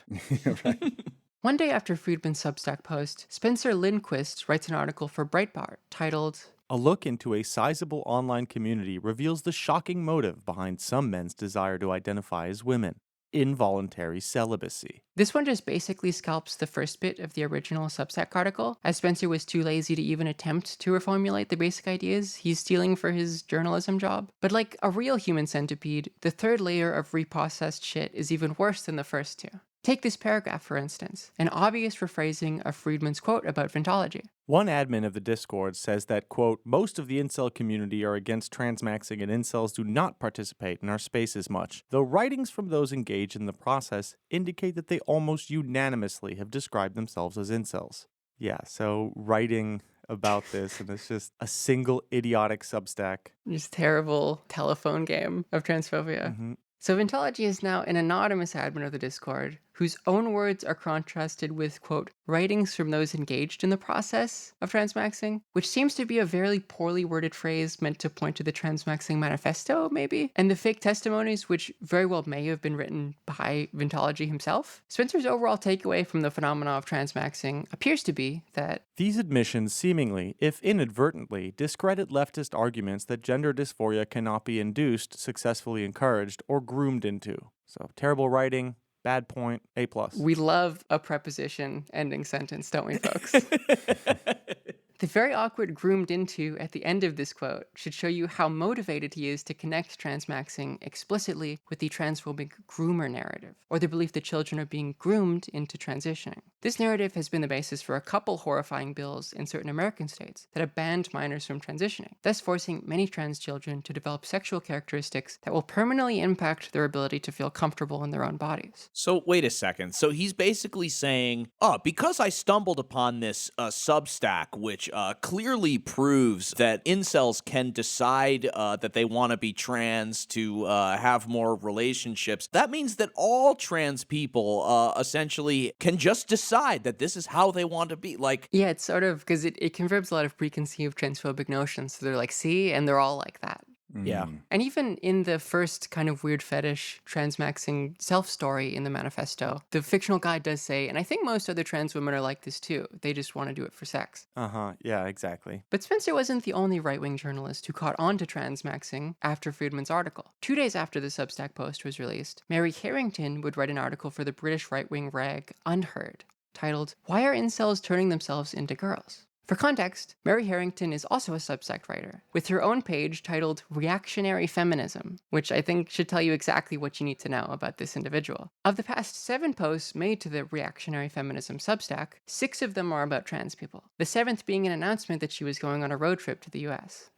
[SPEAKER 6] Right.
[SPEAKER 4] One day after Friedman's Substack post, Spencer Lindquist writes an article for Breitbart titled,
[SPEAKER 5] A look into a sizable online community reveals the shocking motive behind some men's desire to identify as women: involuntary celibacy.
[SPEAKER 4] This one just basically scalps the first bit of the original Substack article, as Spencer was too lazy to even attempt to reformulate the basic ideas he's stealing for his journalism job. But like a real human centipede, the third layer of reprocessed shit is even worse than the first two. Take this paragraph, for instance, an obvious rephrasing of Friedman's quote about Vintology.
[SPEAKER 5] One admin of the Discord says that, quote, most of the incel community are against transmaxing and incels do not participate in our spaces much, though writings from those engaged in the process indicate that they almost unanimously have described themselves as incels. Yeah, so writing about this, and it's just a single idiotic Substack.
[SPEAKER 4] This terrible telephone game of transphobia.
[SPEAKER 5] Mm-hmm.
[SPEAKER 4] So Vintology is now an anonymous admin of the Discord, whose own words are contrasted with, quote, writings from those engaged in the process of transmaxing, which seems to be a very poorly worded phrase meant to point to the Transmaxxing manifesto, maybe, and the fake testimonies, which very well may have been written by Vintology himself. Spencer's overall takeaway from the phenomena of transmaxing appears to be that
[SPEAKER 5] these admissions seemingly, if inadvertently, discredit leftist arguments that gender dysphoria cannot be induced, successfully encouraged, or groomed into. So, terrible writing, bad point, A+.
[SPEAKER 4] we love a preposition ending sentence, don't we, folks? The very awkward groomed into at the end of this quote should show you how motivated he is to connect transmaxing explicitly with the transphobic groomer narrative, or the belief that children are being groomed into transitioning. This narrative has been the basis for a couple horrifying bills in certain American states that have banned minors from transitioning, thus forcing many trans children to develop sexual characteristics that will permanently impact their ability to feel comfortable in their own bodies.
[SPEAKER 3] So wait a second. So he's basically saying, because I stumbled upon this Substack, which clearly proves that incels can decide that they want to be trans to have more relationships, that means that all trans people essentially can just decide that this is how they want to be. Like,
[SPEAKER 4] yeah, it's sort of because it confirms a lot of preconceived transphobic notions. So they're like, see, and they're all like that.
[SPEAKER 5] Yeah.
[SPEAKER 4] And even in the first kind of weird fetish transmaxing self-story in the manifesto, the fictional guy does say, and I think most other trans women are like this too, they just want to do it for sex.
[SPEAKER 5] Yeah, exactly.
[SPEAKER 4] But Spencer wasn't the only right-wing journalist who caught on to transmaxing after Friedman's article. 2 days after the Substack post was released, Mary Harrington would write an article for the British right-wing rag Unheard, titled, Why Are Incels Turning Themselves into Girls? For context, Mary Harrington is also a Substack writer, with her own page titled Reactionary Feminism, which I think should tell you exactly what you need to know about this individual. Of the past 7 posts made to the Reactionary Feminism Substack, 6 of them are about trans people, the 7th being an announcement that she was going on a road trip to the US.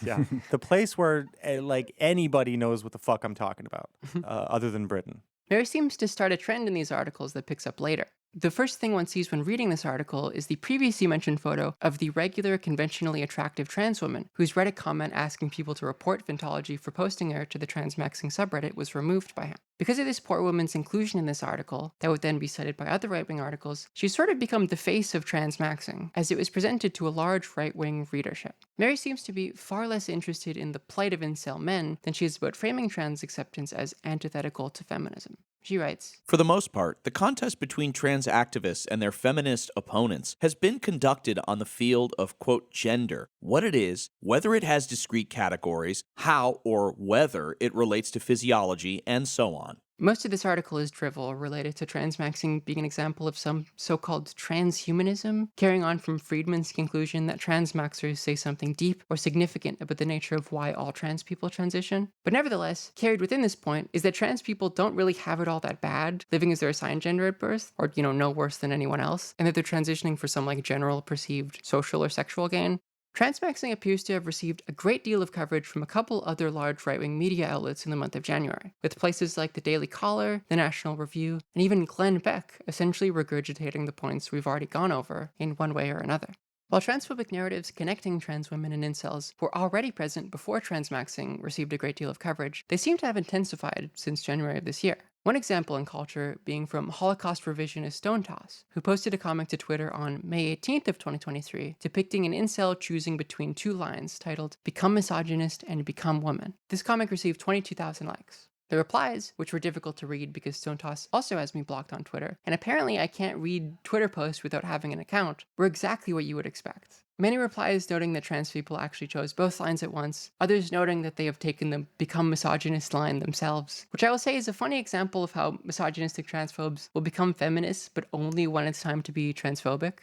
[SPEAKER 5] Yeah. The place where, anybody knows what the fuck I'm talking about, other than Britain.
[SPEAKER 4] Mary seems to start a trend in these articles that picks up later. The first thing one sees when reading this article is the previously mentioned photo of the regular, conventionally attractive trans woman whose Reddit comment asking people to report Vintology for posting her to the Transmaxxing subreddit was removed by him. Because of this poor woman's inclusion in this article, that would then be cited by other right-wing articles, she's sort of become the face of Transmaxxing, as it was presented to a large right-wing readership. Mary seems to be far less interested in the plight of incel men than she is about framing trans acceptance as antithetical to feminism. She writes,
[SPEAKER 3] For the most part, the contest between trans activists and their feminist opponents has been conducted on the field of, quote, gender, what it is, whether it has discrete categories, how or whether it relates to physiology, and so on.
[SPEAKER 4] Most of this article is drivel related to Transmaxxing being an example of some so-called transhumanism, carrying on from Friedman's conclusion that transmaxers say something deep or significant about the nature of why all trans people transition. But nevertheless, carried within this point is that trans people don't really have it all that bad, living as their assigned gender at birth, or, no worse than anyone else, and that they're transitioning for some, general perceived social or sexual gain. Transmaxxing appears to have received a great deal of coverage from a couple other large right-wing media outlets in the month of January, with places like the Daily Caller, the National Review, and even Glenn Beck essentially regurgitating the points we've already gone over in one way or another. While transphobic narratives connecting trans women and incels were already present before Transmaxxing received a great deal of coverage, they seem to have intensified since January of this year. One example in culture being from Holocaust revisionist Stone Toss, who posted a comic to Twitter on May 18th of 2023 depicting an incel choosing between 2 lines titled Become Misogynist and Become Woman. This comic received 22,000 likes. The replies, which were difficult to read because Stone Toss also has me blocked on Twitter, and apparently I can't read Twitter posts without having an account, were exactly what you would expect. Many replies noting that trans people actually chose both lines at once, others noting that they have taken the become misogynist line themselves, which I will say is a funny example of how misogynistic transphobes will become feminists, but only when it's time to be transphobic.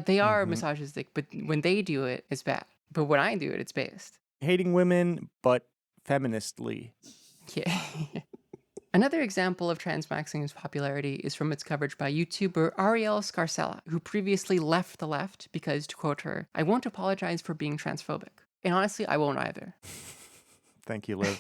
[SPEAKER 4] They are misogynistic, but when they do it, it's bad. But when I do it, it's based.
[SPEAKER 5] Hating women, but feministly.
[SPEAKER 4] Yeah. Another example of Transmaxxing's popularity is from its coverage by YouTuber Arielle Scarcella, who previously left the left because, to quote her, I won't apologize for being transphobic. And honestly, I won't either.
[SPEAKER 5] Thank you, Liv.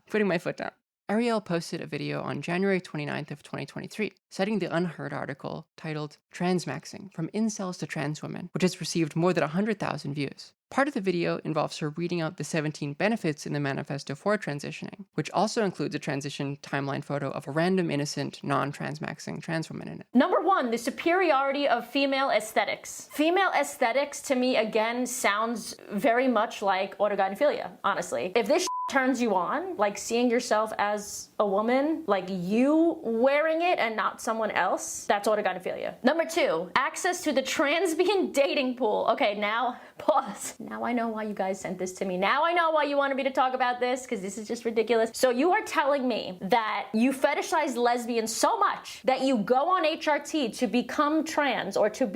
[SPEAKER 4] Putting my foot down. Arielle posted a video on January 29th of 2023, citing the Unheard article titled Transmaxxing, From Incels to Trans Women, which has received more than 100,000 views. Part of the video involves her reading out the 17 benefits in the manifesto for transitioning, which also includes a transition timeline photo of a random innocent, non-transmaxing trans woman in it.
[SPEAKER 7] Number 1, the superiority of female aesthetics. Female aesthetics, to me, again, sounds very much like autogynephilia, honestly. If this turns you on, like seeing yourself as a woman, like you wearing it and not someone else, that's autogynephilia. Number 2, access to the transbian dating pool. Okay, now, pause. Now I know why you guys sent this to me. Now I know why you wanted me to talk about this, because this is just ridiculous. So you are telling me that you fetishize lesbians so much that you go on HRT to become trans or to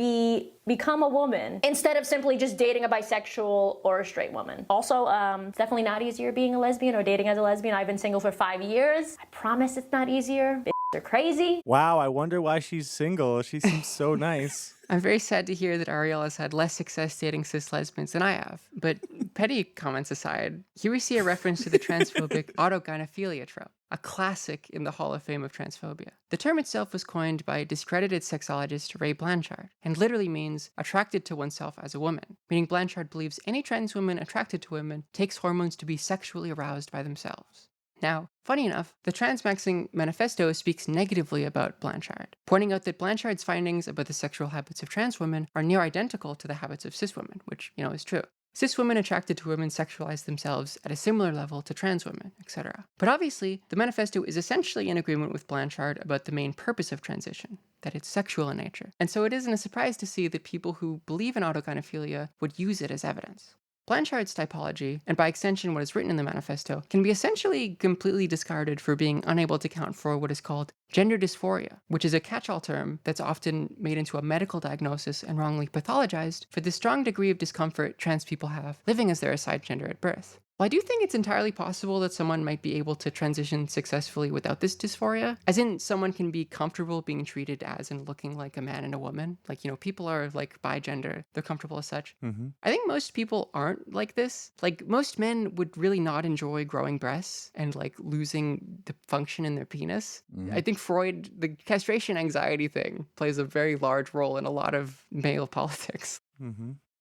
[SPEAKER 7] become a woman instead of simply just dating a bisexual or a straight woman. Also, it's definitely not easier being a lesbian or dating as a lesbian. I've been single for 5 years. I promise it's not easier. They're crazy.
[SPEAKER 5] Wow, I wonder why she's single. She seems so nice.
[SPEAKER 4] I'm very sad to hear that Arielle has had less success dating cis lesbians than I have. But petty comments aside, here we see a reference to the transphobic autogynephilia trope, a classic in the Hall of Fame of transphobia. The term itself was coined by discredited sexologist Ray Blanchard, and literally means attracted to oneself as a woman, meaning Blanchard believes any trans woman attracted to women takes hormones to be sexually aroused by themselves. Now, funny enough, the Transmaxxing manifesto speaks negatively about Blanchard, pointing out that Blanchard's findings about the sexual habits of trans women are near identical to the habits of cis women, which, is true. Cis women attracted to women sexualize themselves at a similar level to trans women, etc. But obviously, the manifesto is essentially in agreement with Blanchard about the main purpose of transition, that it's sexual in nature. And so it isn't a surprise to see that people who believe in autogynephilia would use it as evidence. Blanchard's typology, and by extension what is written in the manifesto, can be essentially completely discarded for being unable to account for what is called gender dysphoria, which is a catch-all term that's often made into a medical diagnosis and wrongly pathologized for the strong degree of discomfort trans people have living as their assigned gender at birth. While I do think it's entirely possible that someone might be able to transition successfully without this dysphoria, as in someone can be comfortable being treated as and looking like a man and a woman, like, people are like bi-gender, they're comfortable as such. I think most people aren't like this. Like, most men would really not enjoy growing breasts and like losing the function in their penis. I think Freud, the castration anxiety thing, plays a very large role in a lot of male politics.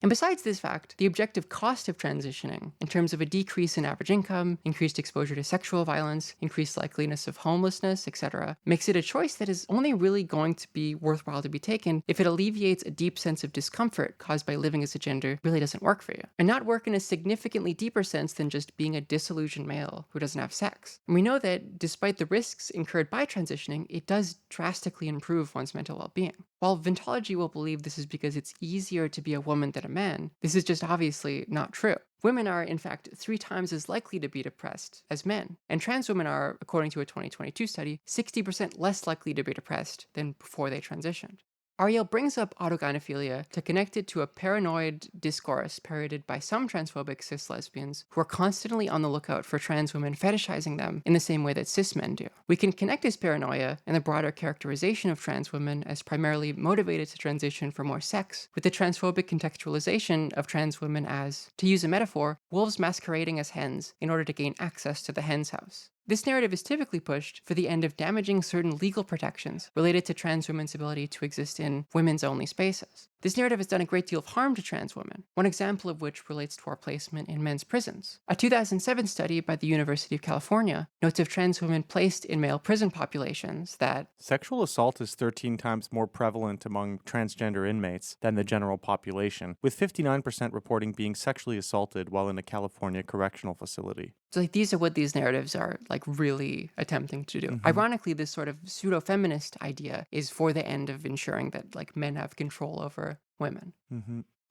[SPEAKER 4] And besides this fact, the objective cost of transitioning, in terms of a decrease in average income, increased exposure to sexual violence, increased likeliness of homelessness, etc., makes it a choice that is only really going to be worthwhile to be taken if it alleviates a deep sense of discomfort caused by living as a gender really doesn't work for you, and not work in a significantly deeper sense than just being a disillusioned male who doesn't have sex. And we know that despite the risks incurred by transitioning, it does drastically improve one's mental well-being. While Ventology will believe this is because it's easier to be a woman than a man, this is just obviously not true. Women are, in fact, 3 times as likely to be depressed as men, and trans women are, according to a 2022 study, 60% less likely to be depressed than before they transitioned. Ariel brings up autogynephilia to connect it to a paranoid discourse parroted by some transphobic cis lesbians who are constantly on the lookout for trans women fetishizing them in the same way that cis men do. We can connect this paranoia and the broader characterization of trans women as primarily motivated to transition for more sex with the transphobic contextualization of trans women as, to use a metaphor, wolves masquerading as hens in order to gain access to the hen's house. This narrative is typically pushed for the end of damaging certain legal protections related to trans women's ability to exist in women's-only spaces. This narrative has done a great deal of harm to trans women, one example of which relates to our placement in men's prisons. A 2007 study by the University of California notes of trans women placed in male prison populations that
[SPEAKER 5] sexual assault is 13 times more prevalent among transgender inmates than the general population, with 59% reporting being sexually assaulted while in a California correctional facility.
[SPEAKER 4] So these are what these narratives are really attempting to do. Ironically, this sort of pseudo-feminist idea is for the end of ensuring that men have control over women.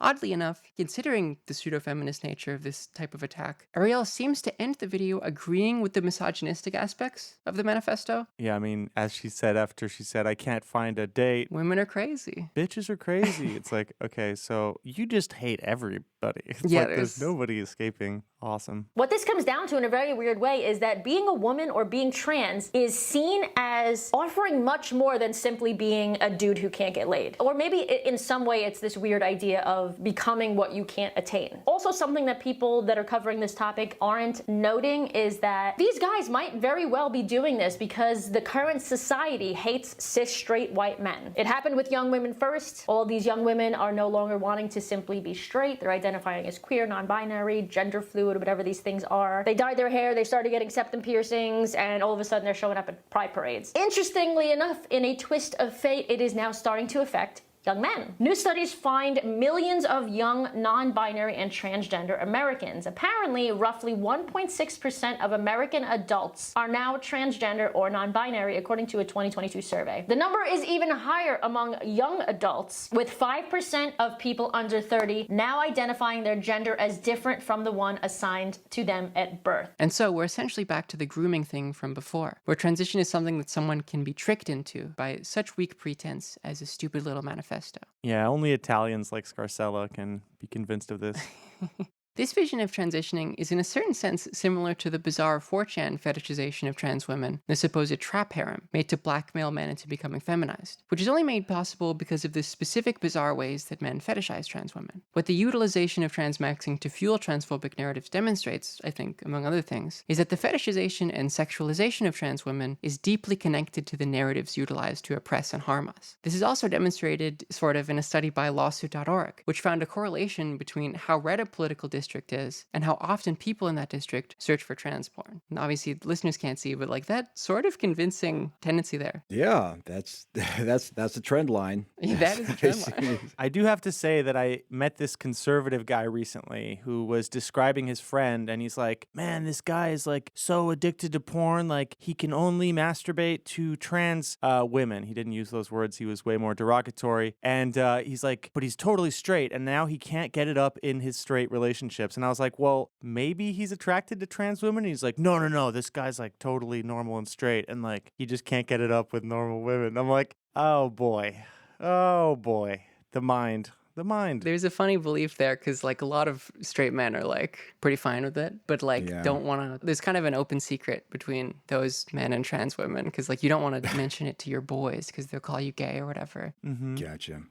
[SPEAKER 4] Oddly enough, considering the pseudo-feminist nature of this type of attack, Ariel seems to end the video agreeing with the misogynistic aspects of the manifesto.
[SPEAKER 5] Yeah, I mean, as she said after she said, I can't find a date.
[SPEAKER 4] Women are crazy.
[SPEAKER 5] Bitches are crazy. It's like, okay, so you just hate everybody. It's
[SPEAKER 4] yeah,
[SPEAKER 5] like there's nobody escaping. Awesome.
[SPEAKER 7] What this comes down to in a very weird way is that being a woman or being trans is seen as offering much more than simply being a dude who can't get laid. Or maybe in some way it's this weird idea of becoming what you can't attain. Also, something that people that are covering this topic aren't noting is that these guys might very well be doing this because the current society hates cis straight white men. It happened with young women first. All these young women are no longer wanting to simply be straight. They're identifying as queer, non-binary, gender fluid, whatever these things are. They dyed their hair, they started getting septum piercings, and all of a sudden they're showing up at pride parades. Interestingly enough, in a twist of fate, it is now starting to affect young men. New studies find millions of young non-binary and transgender Americans. Apparently, roughly 1.6% of American adults are now transgender or non-binary, according to a 2022 survey. The number is even higher among young adults, with 5% of people under 30 now identifying their gender as different from the one assigned to them at birth.
[SPEAKER 4] And so we're essentially back to the grooming thing from before, where transition is something that someone can be tricked into by such weak pretense as a stupid little manifesto.
[SPEAKER 5] Yeah, only Italians like Scarcella can be convinced of this.
[SPEAKER 4] This vision of transitioning is in a certain sense similar to the bizarre 4chan fetishization of trans women, the supposed trap harem made to blackmail men into becoming feminized, which is only made possible because of the specific bizarre ways that men fetishize trans women. What the utilization of transmaxxing to fuel transphobic narratives demonstrates, I think, among other things, is that the fetishization and sexualization of trans women is deeply connected to the narratives utilized to oppress and harm us. This is also demonstrated sort of in a study by lawsuit.org, which found a correlation between how red a political district is and how often people in that district search for trans porn. And obviously listeners can't see, but that sort of convincing tendency there.
[SPEAKER 6] Yeah, that's a trend line.
[SPEAKER 4] Yeah, that is a trend line.
[SPEAKER 5] I do have to say that I met this conservative guy recently who was describing his friend, and he's like, man, this guy is so addicted to porn, he can only masturbate to trans women. He didn't use those words. He was way more derogatory. And he's like, but he's totally straight, and now he can't get it up in his straight relationship relationships. And I was like, well, maybe he's attracted to trans women. And he's like, no, this guy's like totally normal and straight. And like, he just can't get it up with normal women. I'm like, oh boy, the mind.
[SPEAKER 4] There's a funny belief there because like a lot of straight men are like pretty fine with it, but like
[SPEAKER 6] Yeah.
[SPEAKER 4] don't want to. There's kind of an open secret between those men and trans women because like you don't want to mention it to your boys because they'll call you gay or whatever.
[SPEAKER 6] Gotcha.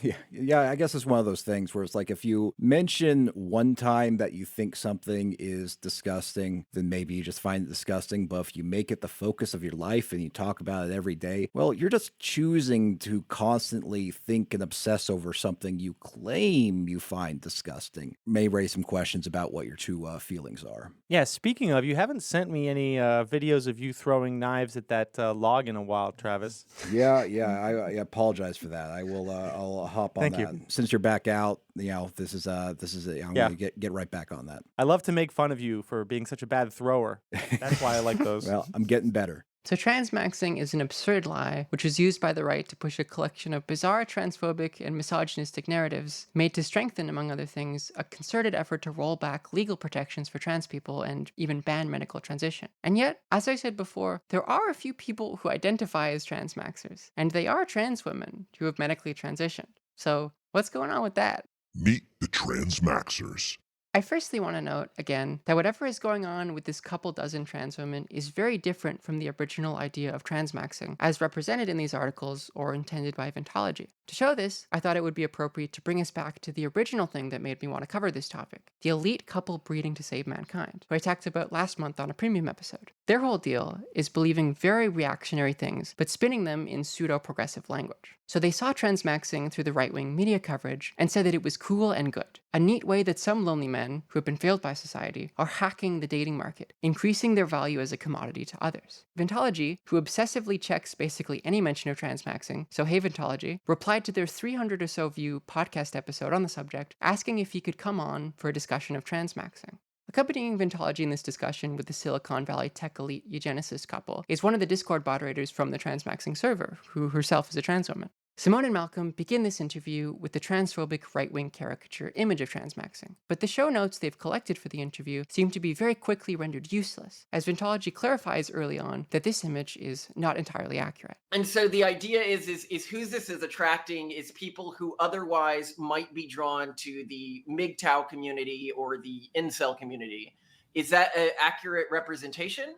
[SPEAKER 6] Yeah. I guess it's one of those things where it's like if you mention one time that you think something is disgusting, then maybe you just find it disgusting. But if you make it the focus of your life and you talk about it every day, well, you're just choosing to constantly think and obsess over something you claim you find disgusting. May raise some questions about what your true feelings are.
[SPEAKER 5] Yeah, speaking of, you haven't sent me any videos of you throwing knives at that log in a while, Travis.
[SPEAKER 6] Yeah, I apologize for that. I will. I'll hop on
[SPEAKER 5] Thank
[SPEAKER 6] that.
[SPEAKER 5] you.
[SPEAKER 6] Since you're back out, this is it. I'm
[SPEAKER 5] Yeah.
[SPEAKER 6] gonna get right back on that.
[SPEAKER 5] I love to make fun of you for being such a bad thrower. That's why I like those.
[SPEAKER 6] Well, I'm getting better.
[SPEAKER 4] So transmaxing is an absurd lie, which is used by the right to push a collection of bizarre transphobic and misogynistic narratives made to strengthen, among other things, a concerted effort to roll back legal protections for trans people and even ban medical transition. And yet, as I said before, there are a few people who identify as transmaxers, and they are trans women who have medically transitioned. So what's going on with that?
[SPEAKER 2] Meet the Transmaxxers.
[SPEAKER 4] I firstly want to note, again, that whatever is going on with this couple dozen trans women is very different from the original idea of transmaxing, as represented in these articles or intended by Ventology. To show this, I thought it would be appropriate to bring us back to the original thing that made me want to cover this topic, the elite couple breeding to save mankind, who I talked about last month on a premium episode. Their whole deal is believing very reactionary things, but spinning them in pseudo-progressive language. So they saw transmaxing through the right-wing media coverage and said that it was cool and good. A neat way that some lonely men, who have been failed by society, are hacking the dating market, increasing their value as a commodity to others. Ventology, who obsessively checks basically any mention of transmaxing, so hey Ventology, replied to their 300 or so view podcast episode on the subject, asking if he could come on for a discussion of transmaxing. Accompanying Ventology in this discussion with the Silicon Valley tech elite eugenicist couple is one of the Discord moderators from the Transmaxxing server, who herself is a trans woman. Simone and Malcolm begin this interview with the transphobic right-wing caricature image of transmaxing, but the show notes they've collected for the interview seem to be very quickly rendered useless, as Ventology clarifies early on that this image is not entirely accurate.
[SPEAKER 8] And so the idea is who this is attracting is people who otherwise might be drawn to the MGTOW community or the incel community. Is that an accurate representation?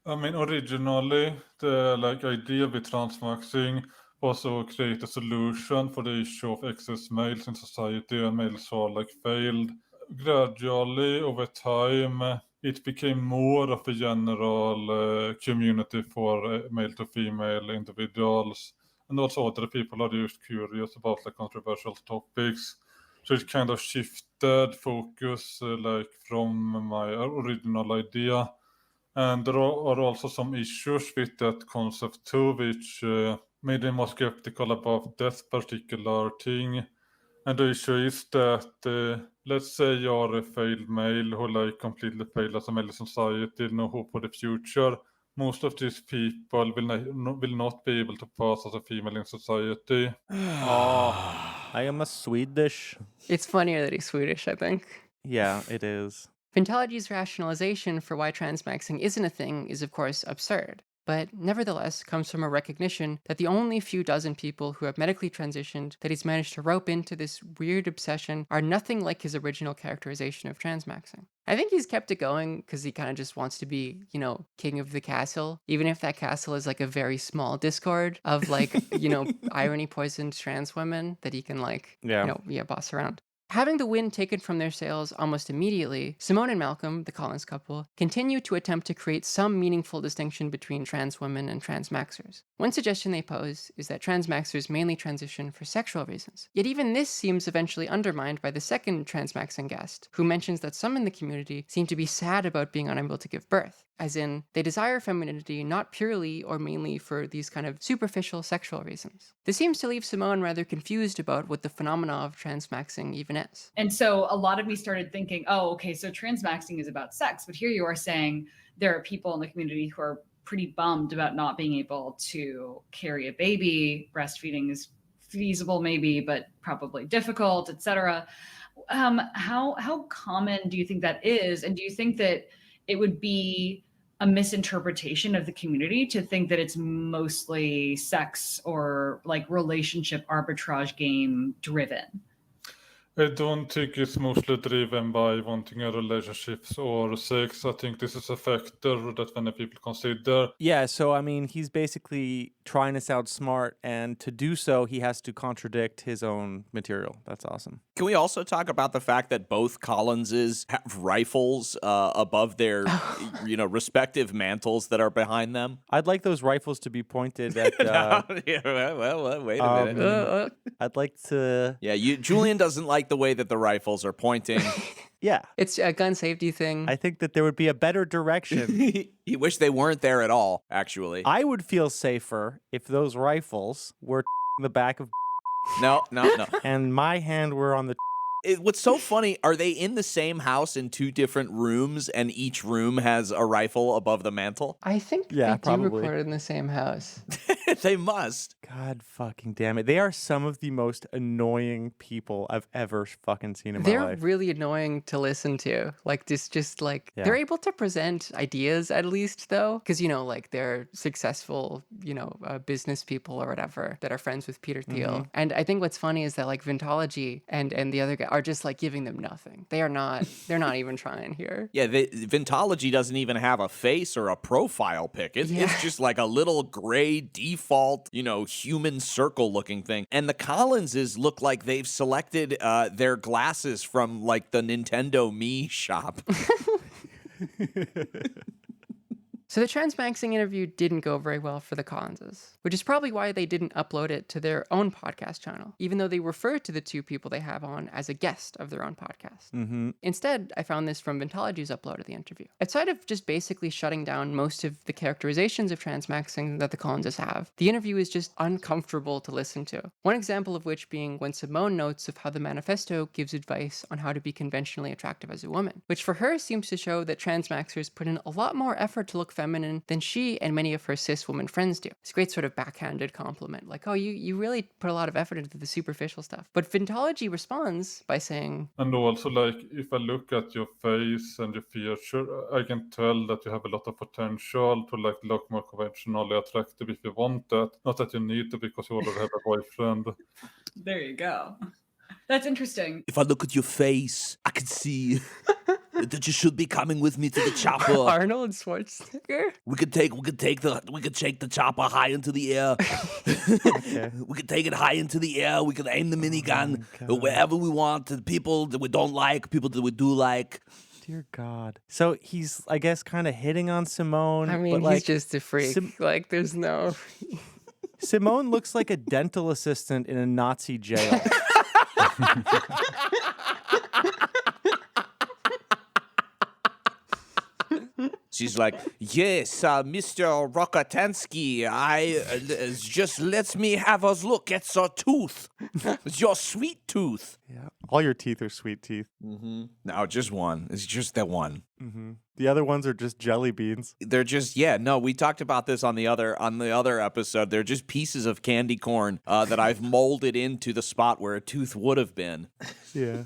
[SPEAKER 9] I mean, originally, the idea with transmaxing was to create a solution for the issue of excess males in society, and males are failed. Gradually, over time, it became more of a general community for male to female individuals, and also other people are just curious about controversial topics. So it kind of shifted focus from my original idea. And there are also some issues with that concept too, which made me more skeptical about that particular thing. And the issue is that, let's say you're a failed male who completely failed as a male in society, no hope for the future. Most of these people will not be able to pass as a female in society.
[SPEAKER 5] I am a Swedish.
[SPEAKER 4] It's funnier that he's Swedish, I think.
[SPEAKER 5] Yeah, it is.
[SPEAKER 4] Ventology's rationalization for why transmaxing isn't a thing is, of course, absurd, but nevertheless comes from a recognition that the only few dozen people who have medically transitioned that he's managed to rope into this weird obsession are nothing like his original characterization of transmaxing. I think he's kept it going because he kind of just wants to be, king of the castle, even if that castle is a very small Discord of irony-poisoned trans women that he can boss around. Having the wind taken from their sails almost immediately, Simone and Malcolm, the Collins couple, continue to attempt to create some meaningful distinction between trans women and transmaxers. One suggestion they pose is that transmaxers mainly transition for sexual reasons. Yet even this seems eventually undermined by the second transmaxing guest, who mentions that some in the community seem to be sad about being unable to give birth, as in, they desire femininity not purely or mainly for these kind of superficial sexual reasons. This seems to leave Simone rather confused about what the phenomena of transmaxing even is.
[SPEAKER 10] And so a lot of me started thinking, oh, okay, so transmaxing is about sex, but here you are saying there are people in the community who are pretty bummed about not being able to carry a baby. Breastfeeding is feasible maybe, but probably difficult, etc. How common do you think that is? And do you think that it would be a misinterpretation of the community to think that it's mostly sex or like relationship arbitrage game driven?
[SPEAKER 9] I don't think it's mostly driven by wanting a relationships or sex. I think this is a factor that many people consider.
[SPEAKER 5] Yeah, so I mean, he's basically trying to sound smart, and to do so, he has to contradict his own material. That's awesome.
[SPEAKER 3] Can we also talk about the fact that both Collinses have rifles above their, respective mantles that are behind them?
[SPEAKER 5] I'd like those rifles to be pointed at.
[SPEAKER 3] Yeah, well, wait a minute.
[SPEAKER 5] I'd like to.
[SPEAKER 3] Yeah, Julian doesn't like the way that the rifles are pointing.
[SPEAKER 5] Yeah,
[SPEAKER 4] It's a gun safety thing.
[SPEAKER 5] I think that there would be a better direction.
[SPEAKER 3] You wish they weren't there at all, actually.
[SPEAKER 5] I would feel safer if those rifles were the back of
[SPEAKER 3] No.
[SPEAKER 5] and my hand were on the.
[SPEAKER 3] What's so funny, are they in the same house in two different rooms and each room has a rifle above the mantle?
[SPEAKER 4] I think
[SPEAKER 5] Yeah,
[SPEAKER 4] they
[SPEAKER 5] probably.
[SPEAKER 4] do record in the same house.
[SPEAKER 3] They must.
[SPEAKER 5] God fucking damn it. They are some of the most annoying people I've ever fucking seen in my
[SPEAKER 4] They're
[SPEAKER 5] life.
[SPEAKER 4] really annoying to listen to. Like just like
[SPEAKER 5] Yeah.
[SPEAKER 4] they're able to present ideas at least though, because like they're successful, business people or whatever that are friends with Peter Thiel. And I think what's funny is that like Vintology and the other guy are just like giving them nothing. They're not even trying here.
[SPEAKER 3] Yeah, Vintology doesn't even have a face or a profile pic. It's just like a little gray default, human circle looking thing. And the Collinses look like they've selected their glasses from like the Nintendo Me shop.
[SPEAKER 4] So the Transmaxxing interview didn't go very well for the Collinses, which is probably why they didn't upload it to their own podcast channel, even though they refer to the two people they have on as a guest of their own podcast. Instead, I found this from Vintology's upload of the interview. Outside of just basically shutting down most of the characterizations of Transmaxxing that the Collinses have, the interview is just uncomfortable to listen to. One example of which being when Simone notes of how the manifesto gives advice on how to be conventionally attractive as a woman, which for her seems to show that Transmaxxers put in a lot more effort to look feminine than she and many of her cis woman friends do. It's a great sort of backhanded compliment, like, oh, you really put a lot of effort into the superficial stuff. But Vintology responds by saying,
[SPEAKER 9] And also, like, if I look at your face and your feature, I can tell that you have a lot of potential to like look more conventionally attractive if you want that. Not that you need to because you already have a boyfriend.
[SPEAKER 10] There you go. That's interesting.
[SPEAKER 3] If I look at your face, I can see that you should be coming with me to the chopper.
[SPEAKER 4] Arnold Schwarzenegger?
[SPEAKER 3] We could take the chopper high into the air. We could take it high into the air. We could aim the minigun wherever we want to people that we don't like, people that we do like.
[SPEAKER 5] Dear God. So he's, I guess, kind of hitting on Simone.
[SPEAKER 4] I mean,
[SPEAKER 5] but,
[SPEAKER 4] he's just a freak. Like, there's no...
[SPEAKER 5] Simone looks like a dental assistant in a Nazi jail.
[SPEAKER 3] She's like, yes, Mr. Rokotansky, just let me have a look at your tooth. It's your sweet tooth.
[SPEAKER 5] Yeah, all your teeth are sweet teeth.
[SPEAKER 3] No, just one. It's just that one.
[SPEAKER 5] The other ones are just jelly beans.
[SPEAKER 3] They're just, we talked about this on the other episode. They're just pieces of candy corn that I've molded into the spot where a tooth would have been.
[SPEAKER 5] Yeah.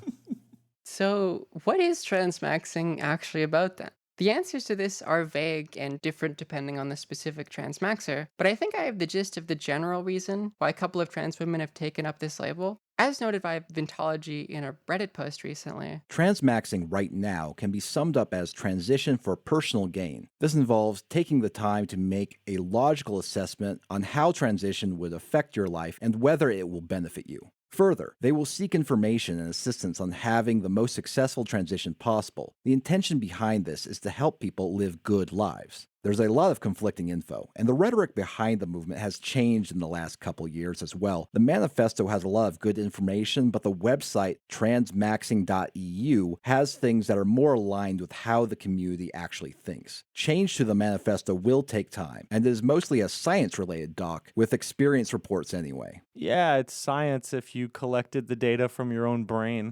[SPEAKER 4] So, what is Transmaxxing actually about then? The answers to this are vague and different depending on the specific Transmaxxer, but I think I have the gist of the general reason why a couple of trans women have taken up this label. As noted by Vintology in a Reddit post recently,
[SPEAKER 6] Transmaxxing right now can be summed up as transition for personal gain. This involves taking the time to make a logical assessment on how transition would affect your life and whether it will benefit you. Further, they will seek information and assistance on having the most successful transition possible. The intention behind this is to help people live good lives. There's a lot of conflicting info, and the rhetoric behind the movement has changed in the last couple years as well. The manifesto has a lot of good information, but the website transmaxxing.eu has things that are more aligned with how the community actually thinks. Change to the manifesto will take time, and it is mostly a science-related doc with experience reports anyway.
[SPEAKER 5] Yeah, it's science if you collected the data from your own brain.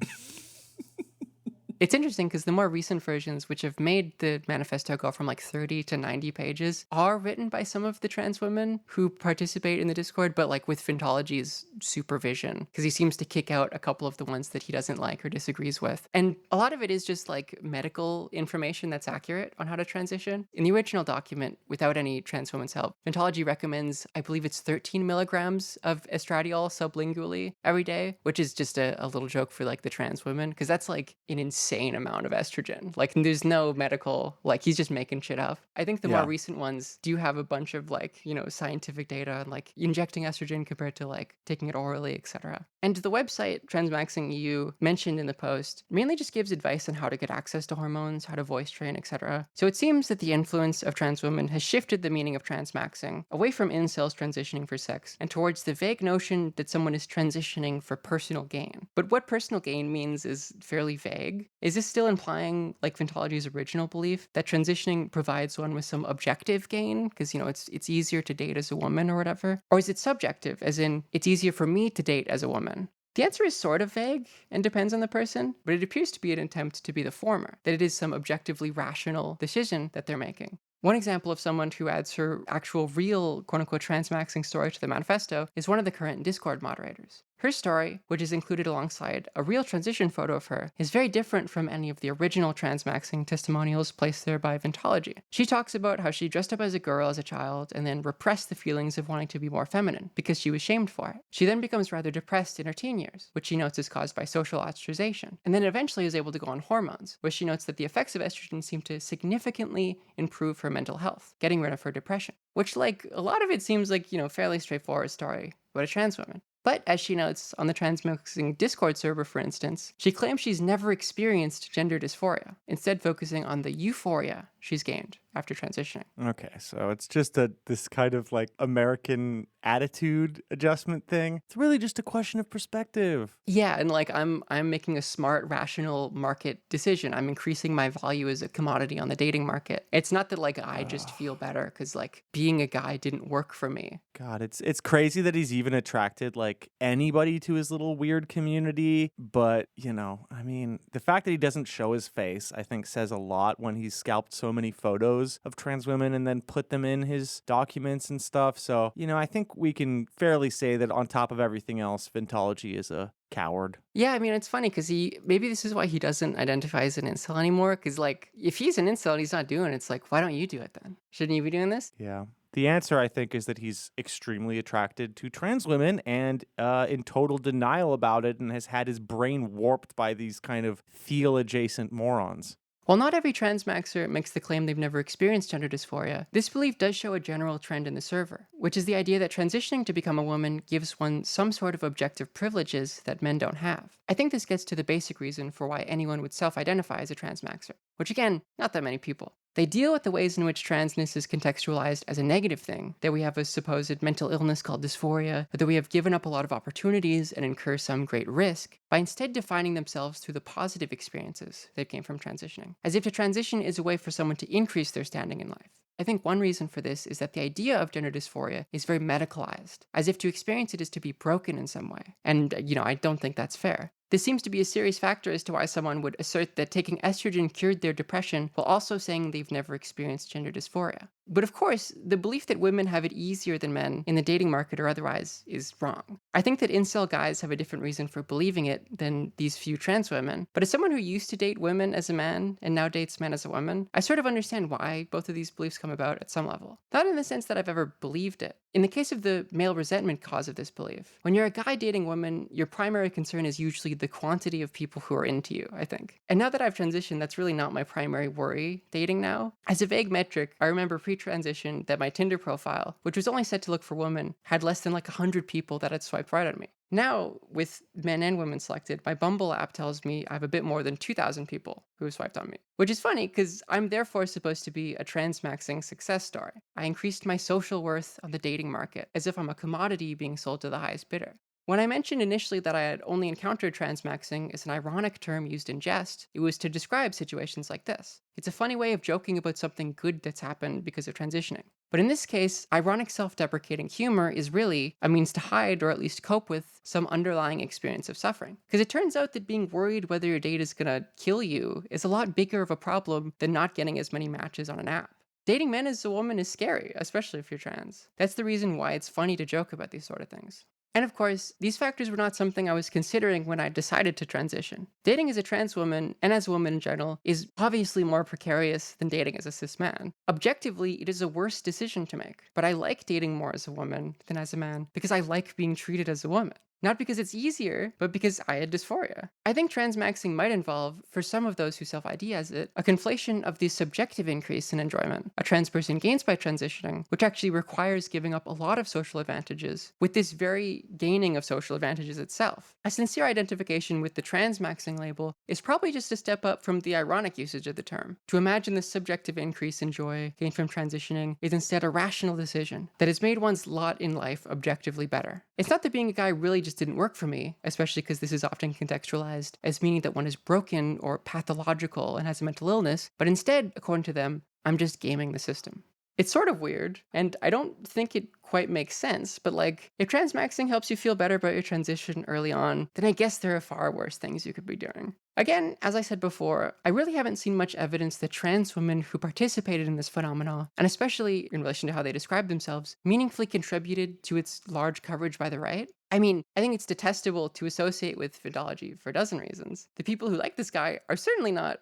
[SPEAKER 4] it's interesting because the more recent versions, which have made the manifesto go from like 30 to 90 pages, are written by some of the trans women who participate in the Discord, but like with Vintology's supervision because he seems to kick out a couple of the ones that he doesn't like or disagrees with. And a lot of it is just like medical information that's accurate on how to transition. In the original document, without any trans women's help, Ventology recommends, I believe it's 13 milligrams of estradiol sublingually every day, which is just a little joke for like the trans women, because that's like an insane amount of estrogen. Like there's no medical, like he's just making shit up. I think the more recent ones do have a bunch of like, scientific data on like injecting estrogen compared to like taking it orally, etc. And the website Transmaxxing EU mentioned in the post mainly just gives advice on how to get access to hormones, how to voice train, etc. So it seems that the influence of trans women has shifted the meaning of transmaxing away from incels transitioning for sex and towards the vague notion that someone is transitioning for personal gain. But what personal gain means is fairly vague. Is this still implying, like Ventology's original belief, that transitioning provides one with some objective gain? Because, it's easier to date as a woman or whatever? Or is it subjective, as in, it's easier for me to date as a woman? The answer is sort of vague and depends on the person, but it appears to be an attempt to be the former, that it is some objectively rational decision that they're making. One example of someone who adds her actual real quote-unquote transmaxing story to the manifesto is one of the current Discord moderators. Her story, which is included alongside a real transition photo of her, is very different from any of the original transmaxing testimonials placed there by Ventology. She talks about how she dressed up as a girl as a child and then repressed the feelings of wanting to be more feminine because she was shamed for it. She then becomes rather depressed in her teen years, which she notes is caused by social ostracization, and then eventually is able to go on hormones, where she notes that the effects of estrogen seem to significantly improve her mental health, getting rid of her depression. Which, like, a lot of it seems like, fairly straightforward story about a trans woman. But as she notes on the Transmaxxing Discord server, for instance, she claims she's never experienced gender dysphoria, instead focusing on the euphoria she's gained after transitioning.
[SPEAKER 5] Okay, so it's just this kind of like American attitude adjustment thing. It's really just a question of perspective.
[SPEAKER 4] Yeah, and like I'm making a smart, rational market decision. I'm increasing my value as a commodity on the dating market. It's not that like I just feel better because like being a guy didn't work for me.
[SPEAKER 5] God, it's crazy that he's even attracted like anybody to his little weird community. But, I mean, the fact that he doesn't show his face, I think says a lot when he's scalped so many photos of trans women and then put them in his documents and stuff. So, I think we can fairly say that on top of everything else, Ventology is a coward.
[SPEAKER 4] Yeah, I mean, it's funny because maybe this is why he doesn't identify as an incel anymore. Because like, if he's an incel and he's not doing it, it's like, why don't you do it then? Shouldn't you be doing this?
[SPEAKER 5] Yeah. The answer, I think, is that he's extremely attracted to trans women and in total denial about it and has had his brain warped by these kind of feel-adjacent morons.
[SPEAKER 4] While not every transmaxer makes the claim they've never experienced gender dysphoria, this belief does show a general trend in the server, which is the idea that transitioning to become a woman gives one some sort of objective privileges that men don't have. I think this gets to the basic reason for why anyone would self-identify as a transmaxer, which again, not that many people. They deal with the ways in which transness is contextualized as a negative thing, that we have a supposed mental illness called dysphoria, or that we have given up a lot of opportunities and incur some great risk, by instead defining themselves through the positive experiences they've gained from transitioning, as if to transition is a way for someone to increase their standing in life. I think one reason for this is that the idea of gender dysphoria is very medicalized, as if to experience it is to be broken in some way. And, I don't think that's fair. This seems to be a serious factor as to why someone would assert that taking estrogen cured their depression while also saying they've never experienced gender dysphoria. But of course, the belief that women have it easier than men in the dating market or otherwise is wrong. I think that incel guys have a different reason for believing it than these few trans women. But as someone who used to date women as a man and now dates men as a woman, I sort of understand why both of these beliefs come about at some level. Not in the sense that I've ever believed it. In the case of the male resentment cause of this belief, when you're a guy dating women, your primary concern is usually the quantity of people who are into you, I think. And now that I've transitioned, that's really not my primary worry dating now. As a vague metric, I remember pre-transition that my Tinder profile, which was only set to look for women, had less than like 100 people that had swiped right on me. Now, with men and women selected, my Bumble app tells me I have a bit more than 2,000 people who have swiped on me. Which is funny, because I'm therefore supposed to be a transmaxing success story. I increased my social worth on the dating market, as if I'm a commodity being sold to the highest bidder. When I mentioned initially that I had only encountered transmaxing as an ironic term used in jest, it was to describe situations like this. It's a funny way of joking about something good that's happened because of transitioning. But in this case, ironic self-deprecating humor is really a means to hide or at least cope with some underlying experience of suffering. Because it turns out that being worried whether your date is gonna kill you is a lot bigger of a problem than not getting as many matches on an app. Dating men as a woman is scary, especially if you're trans. That's the reason why it's funny to joke about these sort of things. And of course, these factors were not something I was considering when I decided to transition. Dating as a trans woman, and as a woman in general, is obviously more precarious than dating as a cis man. Objectively, it is a worse decision to make, but I like dating more as a woman than as a man because I like being treated as a woman. Not because it's easier, but because I had dysphoria. I think transmaxing might involve, for some of those who self-ID as it, a conflation of the subjective increase in enjoyment a trans person gains by transitioning, which actually requires giving up a lot of social advantages, with this very gaining of social advantages itself. A sincere identification with the transmaxing label is probably just a step up from the ironic usage of the term. To imagine the subjective increase in joy gained from transitioning is instead a rational decision that has made one's lot in life objectively better. It's not that being a guy really just didn't work for me, especially because this is often contextualized as meaning that one is broken or pathological and has a mental illness, but instead, according to them, I'm just gaming the system. It's sort of weird, and I don't think it quite makes sense, but like, if transmaxing helps you feel better about your transition early on, then I guess there are far worse things you could be doing. Again, as I said before, I really haven't seen much evidence that trans women who participated in this phenomenon, and especially in relation to how they describe themselves, meaningfully contributed to its large coverage by the right. I mean, I think it's detestable to associate with Fidology for a dozen reasons. The people who like this guy are certainly not,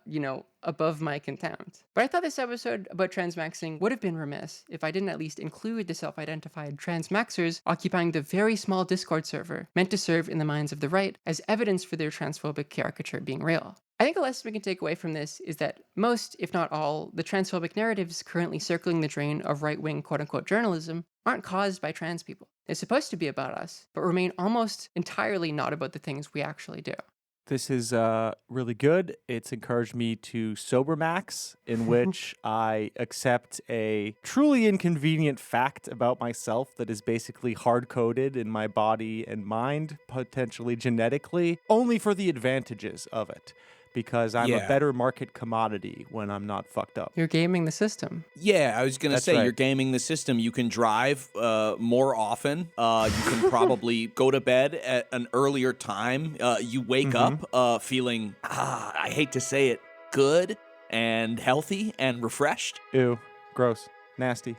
[SPEAKER 4] above my contempt. But I thought this episode about transmaxing would have been remiss if I didn't at least include the self-identified transmaxers occupying the very small Discord server meant to serve in the minds of the right as evidence for their transphobic caricature being real. I think the lesson we can take away from this is that most, if not all, the transphobic narratives currently circling the drain of right-wing quote-unquote journalism aren't caused by trans people. They're supposed to be about us, but remain almost entirely not about the things we actually do.
[SPEAKER 5] This is really good. It's encouraged me to sober max, in which I accept a truly inconvenient fact about myself that is basically hard-coded in my body and mind, potentially genetically, only for the advantages of it. Because I'm a better market commodity when I'm not fucked up.
[SPEAKER 4] You're gaming the system.
[SPEAKER 3] Yeah, I was going to say,
[SPEAKER 5] right.
[SPEAKER 3] You're gaming the system. You can drive more often. You can probably go to bed at an earlier time. You wake up feeling, I hate to say it, good and healthy and refreshed.
[SPEAKER 5] Ew, gross, nasty.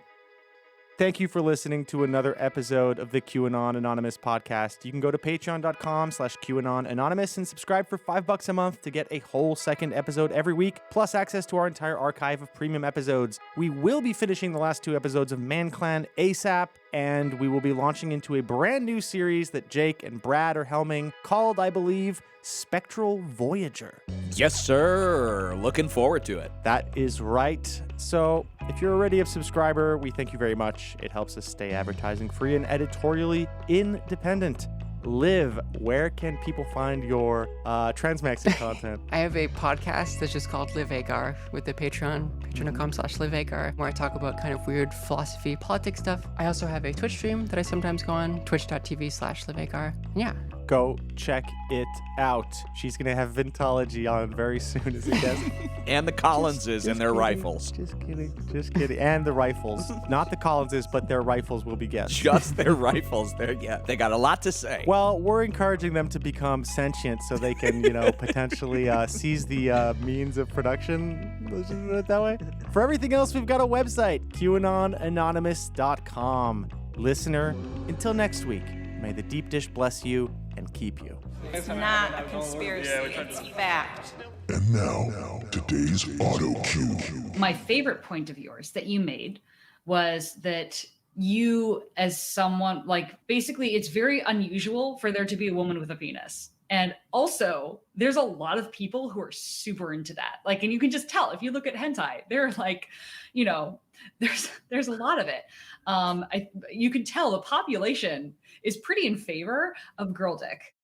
[SPEAKER 5] Thank you for listening to another episode of the QAnon Anonymous podcast. You can go to patreon.com/QAnon Anonymous and subscribe for $5 a month to get a whole second episode every week, plus access to our entire archive of premium episodes. We will be finishing the last 2 episodes of Man Clan ASAP, and we will be launching into a brand new series that Jake and Brad are helming called, I believe, Spectral Voyager.
[SPEAKER 3] Yes, sir. Looking forward to it.
[SPEAKER 5] That is right. So if you're already a subscriber, we thank you very much. It helps us stay advertising free and editorially independent. Liv, where can people find your transmaxing content?
[SPEAKER 4] I have a podcast that's just called Liv Agar with the patreon.com/Liv Agar, where I talk about kind of weird philosophy, politics stuff. I also have a Twitch stream that I sometimes go on, twitch.tv/Liv Agar. Yeah.
[SPEAKER 5] Go check it out. She's going to have Vintology on very soon as it gets.
[SPEAKER 3] And the Collinses and their
[SPEAKER 5] kidding,
[SPEAKER 3] rifles.
[SPEAKER 5] Just kidding. And the rifles. Not the Collinses, but their rifles will be guests.
[SPEAKER 3] Just their rifles. They got a lot to say.
[SPEAKER 5] Well, we're encouraging them to become sentient so they can, potentially seize the means of production. Let's just put it that way. For everything else, we've got a website, QAnonAnonymous.com. Listener, until next week, may the deep dish bless you and keep you.
[SPEAKER 11] It's not a conspiracy, it's fact.
[SPEAKER 2] And now, today's auto cue.
[SPEAKER 10] My favorite point of yours that you made was that you, as someone, basically it's very unusual for there to be a woman with a penis. And also, there's a lot of people who are super into that. And you can just tell if you look at hentai, they're there's a lot of it. You can tell the population is pretty in favor of girl dick.